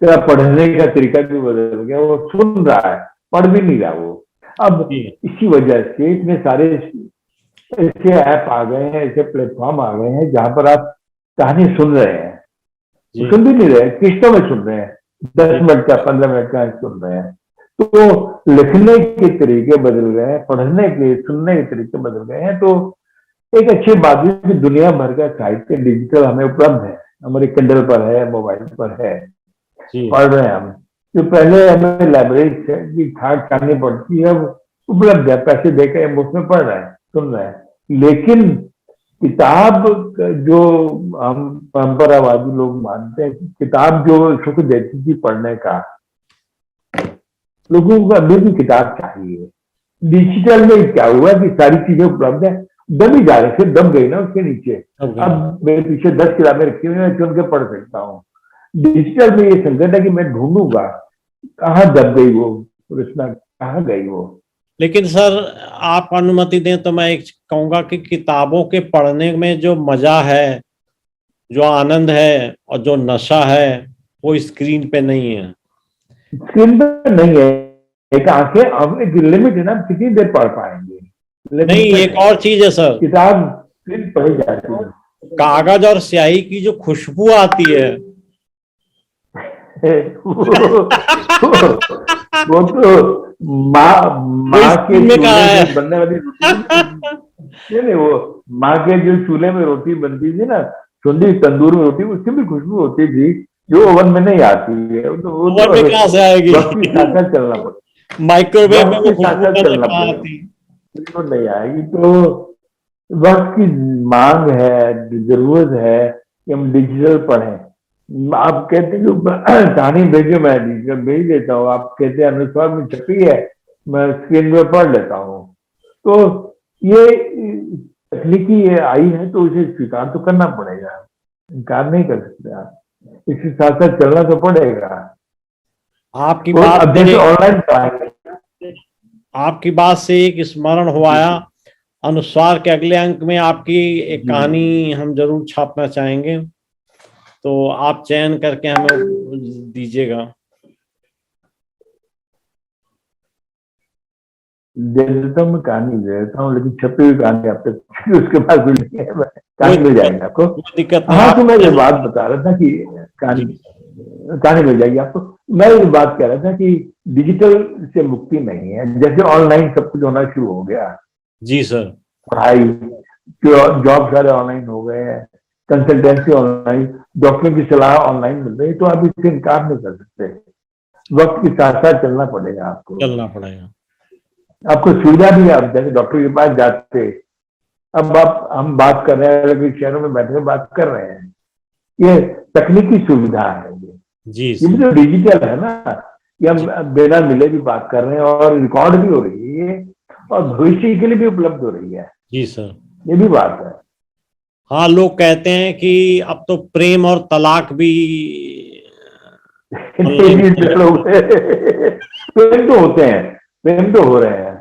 का पढ़ने का तरीका भी बदल गया, वो सुन रहा है, पढ़ भी नहीं रहा वो। अब इसी वजह से इतने सारे ऐसे ऐप आ गए हैं, ऐसे प्लेटफॉर्म आ गए हैं जहां पर आप कहानी सुन रहे हैं, सुन भी नहीं रहे, किस्तों में सुन रहे हैं, 10 मिनट का, 15 मिनट का सुन रहे हैं। तो लिखने के तरीके बदल गए हैं, पढ़ने के, सुनने के तरीके बदल गए हैं। तो एक अच्छी बात है कि दुनिया भर का साहित्य डिजिटल हमें उपलब्ध है, हमारे किंडल पर है, मोबाइल पर है, पढ़ रहे हैं हम। जो पहले हमें लाइब्रेरी की ठाट करनी पड़ती है, अब उपलब्ध है, पैसे देकर मुफ्त में पढ़ रहे हैं, सुन रहे हैं। लेकिन किताब जो हम परंपरावादी लोग मानते हैं, किताब जो सुख देती थी पढ़ने का, लोगों को अभी भी किताब चाहिए। डिजिटल में क्या हुआ कि सारी चीजें उपलब्ध है, दब ही जा रहे, फिर दब गई ना उसके नीचे। अब मेरे पीछे 10 किताबें रखी हुई, मैं चुन के पढ़ सकता हूँ। डिजिटल में ये संकट है कि मैं ढूंढूंगा कहाँ दब गई वो रचना, कहाँ गई वो। लेकिन सर आप अनुमति दें तो मैं एक कहूंगा कि किताबों के पढ़ने में जो मजा है, जो आनंद है और जो नशा है, वो स्क्रीन पे नहीं है। स्क्रीन पे नहीं है। एक आंखें, एक लिमिट है ना, कितनी देर पढ़ पाएंगे। नहीं, एक और चीज है सर, किताब स्क्रीन पढ़ी जाती है, कागज और स्याही की जो खुशबू आती है वो तो माँ के चूल्हे से बनने वाली रोटी नहीं, वो माँ के जो चूल्हे में रोटी बनती थी ना, ठंडी तंदूर में रोटी, उसकी भी खुशबू होती थी, जो ओवन में नहीं आती है। ओवन में कहाँ से आएगी? वक्त के साथ साथ चलना पड़ता, माइक्रोवेव में वो साथ खुशबू साथ चलना कहाँ पड़ेगा, आती? बिल्कुल नहीं आएगी। तो वक्त की मांग है, जरूरत है कि हम डिजिटल पढ़ें। आप कहते हैं कहानी भेजो, मैं डिजिटल भेज देता हूँ। आप कहते हैं अनुस्वार में छपी है, मैं स्क्रीन में पढ़ लेता हूँ। तो ये तकनीकी ये आई है, तो इसे स्वीकार तो करना पड़ेगा, इनकार नहीं कर सकते आप, इसके साथ साथ चलना तो पड़ेगा। आपकी तो बात अब जैसे ऑनलाइन पढ़ाई, आपकी बात से एक स्मरण हुआ आया, अनुस्वार के अगले अंक में आपकी एक कहानी हम जरूर छापना चाहेंगे, तो आप चयन करके हमें दीजिएगा। दे देता हूँ, मैं कहानी दे देता हूँ, लेकिन छपी हुई कहानी आप तक उसके बाद भी नहीं है, कहानी मिल जाएगी आपको। दिक्कत हाँ, तो मैं ये बात बता रहा था कि कहानी मिल जाएगी आपको। मैं ये बात कह रहा था कि डिजिटल से मुक्ति नहीं है। जैसे ऑनलाइन सब कुछ होना शुरू हो गया, जी सर, पढ़ाई, जॉब सारे ऑनलाइन हो गए हैं, कंसल्टेंसी ऑनलाइन, डॉक्टर की सलाह ऑनलाइन मिल रही है, तो आप इससे इनकार नहीं कर सकते। वक्त के साथ साथ चलना पड़ेगा आपको, चलना पड़ेगा। आपको सुविधा भी है। आप जैसे डॉक्टर के पास जाते, अब आप हम बात कर रहे हैं, अलग शहरों में बैठे बात कर रहे हैं, ये तकनीकी सुविधा है। जी ये सर। जो डिजिटल है ना, ये हम बिना मिले भी बात कर रहे हैं और रिकॉर्ड भी हो रही है और भविष्य के लिए भी उपलब्ध हो रही है। जी सर। ये भी बात है। हाँ, लोग कहते हैं कि अब तो प्रेम और तलाक भी ऑनलाइन हो डिजिटल हो गए। प्रेम तो होते हैं, प्रेम तो हो रहे हैं।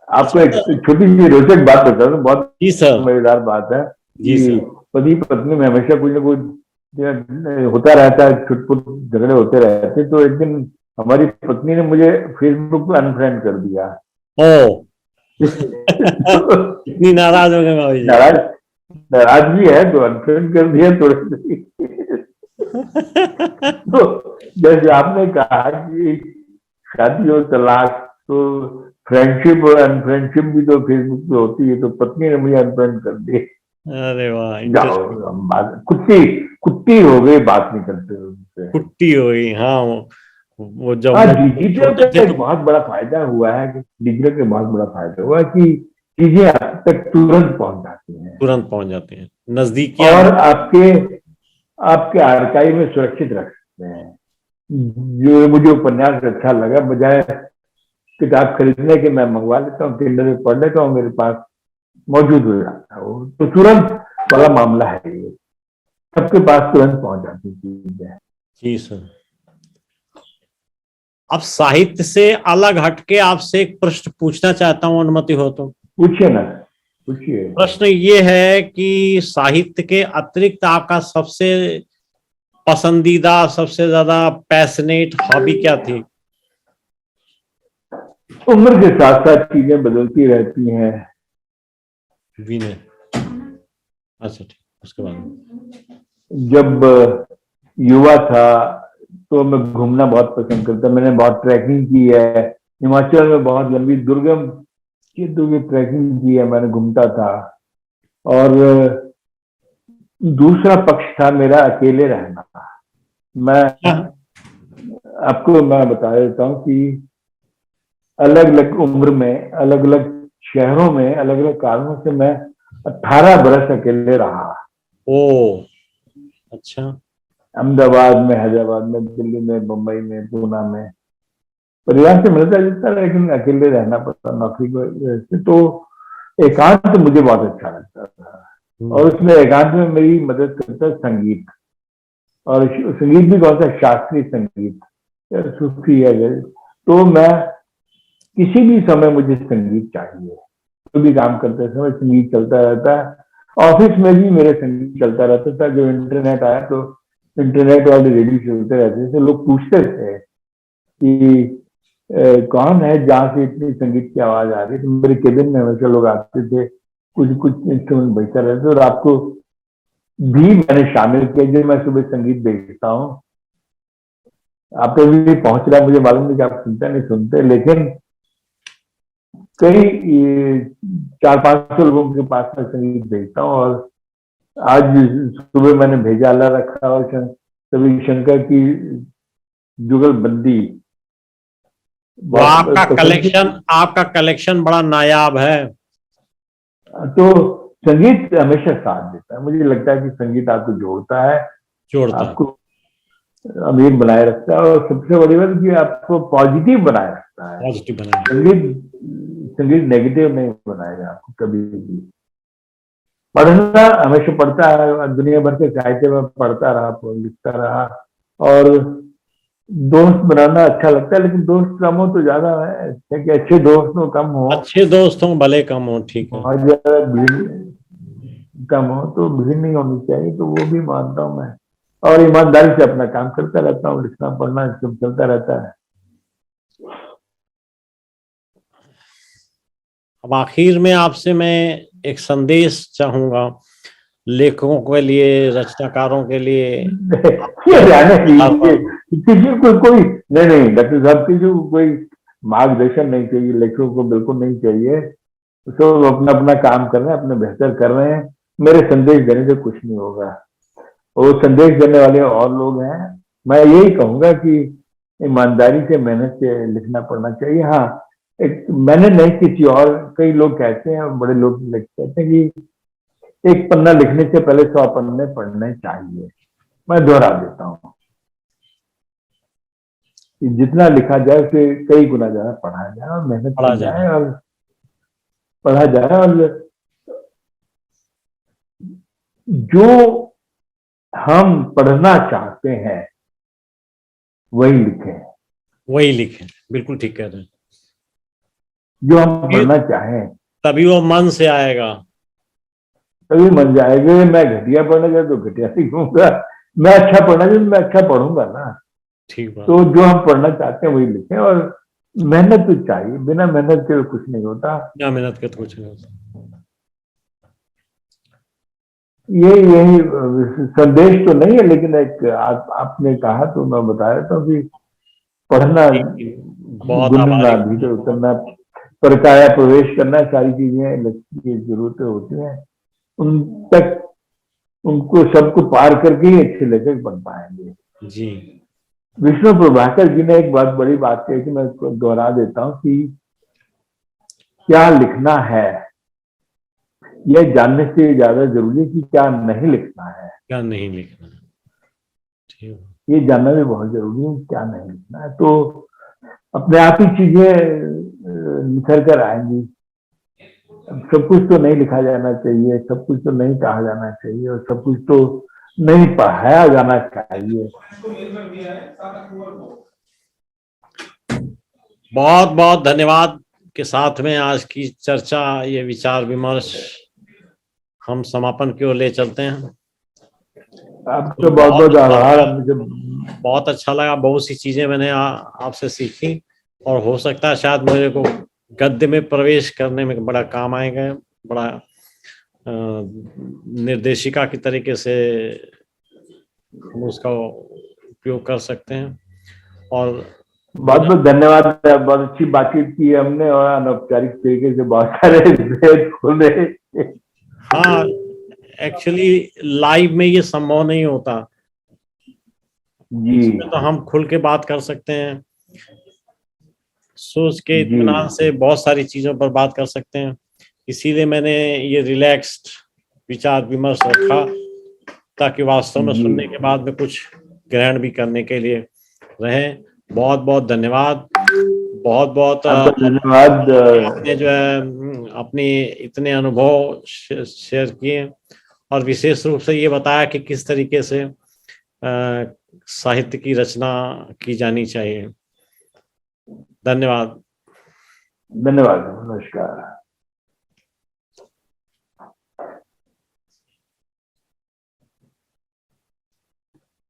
आपको एक गया। छोटी सी रोचक बात बता दूं, बहुत जी सर। मजेदार बात है जी कि सर। पति पत्नी में हमेशा कुछ ना कुछ होता रहता है, छुटपुट झगड़े होते रहते। तो एक दिन हमारी पत्नी ने मुझे फेसबुक पे अनफ्रेंड कर दिया। ओ तो इतनी नाराज हो गए भाभी जी। नाराज नाराजगी है तो अनफ्रेंड कर दिया थोड़े से। तो जैसे आपने कहा कि शादी और तलाक, तो फ्रेंडशिप और अनफ्रेंडशिप भी तो फेसबुक पे होती है। तो पत्नी ने मुझे अनफ्रेंड कर दी। अरे वाह, जाओ, इंटरेस्टिंग। हम बात कुत्ती कुत्ती हो गई, बात नहीं करते उनसे। कुट्टी हो गई। हाँ, वो जब हाँ, हम लोग डिजिटल छोटे का थे एक तो बहुत बड़ा फायदा हुआ है कि डिजिटल का बहुत बड़ा फायदा हुआ है कि चीजें आप तक तुरंत पहुंच जाती हैं तुरंत पहुंच जाते हैं, नजदीकियां और बढ़। आपके आपके आर्काइव में सुरक्षित रख सकते हैं। जो मुझे उपन्यास अच्छा लगा, बजाय किताब खरीदने के मैं मंगवा लेता हूँ, किंडल में पढ़ लेता हूँ, मेरे पास मौजूद हो जाता है वो। तो तुरंत वाला मामला है ये, सबके पास तुरंत पहुंच जाती चीज है। जी सर। अब साहित्य से अलग हटके आपसे एक प्रश्न पूछना चाहता हूं, अनुमति हो तो। पूछिए ना, पूछिए। प्रश्न ये है कि साहित्य के अतिरिक्त आपका सबसे पसंदीदा, सबसे ज्यादा पैशनेट हॉबी क्या थी? उम्र के साथ साथ चीजें बदलती रहती हैं। विनय। अच्छा ठीक, उसके बाद। जब युवा था तो मैं घूमना बहुत पसंद करता। मैंने बहुत ट्रैकिंग की है, हिमाचल में बहुत लंबी दुर्गम क्षेत्रों की ट्रैकिंग की है, मैंने घूमता था। और दूसरा पक्ष था मेरा अकेले रहना। मैं आपको मैं बता देता हूँ कि अलग अलग उम्र में, अलग अलग शहरों में, अलग अलग कारणों से मैं 18 बरस अकेले रहा। ओ, अच्छा। अहमदाबाद में, हैदराबाद में, दिल्ली में, मुंबई में, पूना में। परिवार से मिलता जुलता, लेकिन अकेले रहना पड़ता नौकरी की वजह से। तो एकांत मुझे बहुत अच्छा लगता था और उसमें एकांत में मेरी मदद करता है संगीत। और संगीत भी कौन सा, शास्त्रीय संगीत या सूफी है। तो मैं किसी भी समय मुझे संगीत चाहिए, कोई भी काम करते समय संगीत चलता रहता है। ऑफिस में भी मेरे संगीत चलता रहता था। जो इंटरनेट आया तो इंटरनेट वाले रेडियो चलते रहते थे। लोग पूछते थे कि कौन है जहाँ से इतनी संगीत की आवाज आ रही है। तो मेरे केबिन में हमेशा लोग आते थे, कुछ कुछ इंस्ट्रूमेंट बजता रहते थे। और आपको भी मैंने शामिल किया, जो मैं सुबह संगीत भेजता हूँ। आप पे भी पहुंच रहा है, मुझे मालूम नहीं कि आप सुनते नहीं सुनते, लेकिन कई 400-500 लोगों के पास मैं संगीत भेजता हूँ। और आज सुबह मैंने भेजा अल्लाह रखा और रविशंकर की जुगलबंदी। वो बहुत पसंद थी। आपका कलेक्शन बड़ा नायाब है। तो संगीत हमेशा साथ देता है। मुझे लगता है कि संगीत आपको जोड़ता है, जोड़ता है। आपको अमीर बनाए रखता है और सबसे बड़ी बात कि आपको पॉजिटिव बनाए रखता है। पॉजिटिव बना। संगीत नेगेटिव नहीं बनाएगा आपको कभी भी। पढ़ना हमेशा पढ़ता है, दुनिया भर के साहित्य में पढ़ता रहा, लिखता रहा। और दोस्त बनाना अच्छा लगता है, लेकिन दोस्त कम हो तो ज्यादा है कि अच्छे दोस्त हो कम हो, अच्छे दोस्त हों भले कम हो, ठीक है। बहुत ज्यादा भीड़ कम हो तो भीड़ नहीं होनी चाहिए। तो वो भी मानता हूँ मैं, और ईमानदारी से अपना काम करता रहता हूँ। लिखना पढ़ना सब चलता रहता है। अब आखिर में आपसे मैं एक संदेश चाहूंगा, लेखकों के लिए, रचनाकारों के लिए। ये रहना चाहिए किसी को कोई नहीं, नहीं डॉक्टर साहब, किसी को कोई मार्गदर्शन नहीं चाहिए, लेखकों को बिल्कुल नहीं चाहिए। सब अपना अपना काम कर रहे हैं, अपने बेहतर कर रहे हैं। मेरे संदेश देने से कुछ नहीं होगा, वो संदेश देने वाले और लोग हैं। मैं यही कहूंगा कि ईमानदारी से, मेहनत से लिखना पढ़ना चाहिए। हाँ, एक मैंने नहीं, किसी और, कई लोग कहते हैं, बड़े लोग कहते हैं कि एक पन्ना लिखने से पहले 100 पन्ने पढ़ने चाहिए। मैं दोहरा देता हूँ कि जितना लिखा जाए उसे कई गुना ज्यादा पढ़ा जाए और मेहनत पढ़ा की जाए। जाए और पढ़ा जाए, और जो हम पढ़ना चाहते हैं वही लिखें। वही लिखें, बिल्कुल ठीक कह रहे हैं। जो हम ये पढ़ना चाहें तभी वो मन से आएगा। तभी मन जाएगा। मैं घटिया पढ़ना चाहता तो घटिया लिखूंगा, मैं अच्छा पढ़ना चाहता तो मैं अच्छा पढ़ूंगा ना। ठीक बात। तो जो हम पढ़ना चाहते हैं वही लिखें, और मेहनत तो चाहिए, बिना मेहनत के कुछ नहीं होता। क्या मेहनत के तो कुछ नहीं होता। यही संदेश तो नहीं है, लेकिन एक आपने कहा तो मैं बता देता हूँ कि पढ़ना, बहुत गुनना, आभारी। भीतर उतरना, प्रकाया प्रवेश करना, सारी चीजें लक्ष्य की जरूरतें होती हैं। उन तक, उनको सबको पार करके ही अच्छे लेखक बन पाएंगे। जी। विष्णु प्रभाकर जी ने एक बहुत बड़ी बात कही कि मैं दोहरा देता हूँ कि क्या लिखना है यह जानने से ज्यादा जरूरी है कि क्या नहीं लिखना है। क्या नहीं लिखना। ठीक। ये जानना भी बहुत जरूरी है, क्या नहीं लिखना है। तो अपने आप ही चीजें निखर कर आएंगी। सब कुछ तो नहीं लिखा जाना चाहिए, सब कुछ तो नहीं कहा जाना चाहिए, और सब कुछ तो नहीं पढ़ाया जाना चाहिए। बहुत बहुत धन्यवाद के साथ में आज की चर्चा, ये विचार विमर्श हम समापन की ओर ले चलते हैं। आपका बहुत बहुत आभार। बहुत अच्छा लगा, बहुत सी चीजें मैंने आपसे सीखी, और हो सकता है शायद मेरे को गद्य में प्रवेश करने में बड़ा काम आएगा। बड़ा निर्देशिका की तरीके से हम उसका उपयोग कर सकते हैं। और बहुत बहुत धन्यवाद। बहुत अच्छी बातचीत की हमने, और अनौपचारिक तरीके से बहुत सारे भेद खोले। हाँ, एक्चुअली लाइव में ये संभव नहीं होता। जी इसमें तो हम खुल के बात कर सकते हैं, सोच के जी इत्मीनान से बहुत सारी चीजों पर बात कर सकते हैं। इसीलिए मैंने ये रिलैक्स्ड विचार विमर्श रखा, ताकि वास्तव में जी, सुनने के बाद में कुछ ग्रहण भी करने के लिए रहे। बहुत बहुत धन्यवाद। बहुत बहुत आपका धन्यवाद। आपने जो है अपनी इतने अनुभव शेयर किए, और विशेष रूप से ये बताया कि किस तरीके से साहित्य की रचना की जानी चाहिए। धन्यवाद। धन्यवाद, नमस्कार।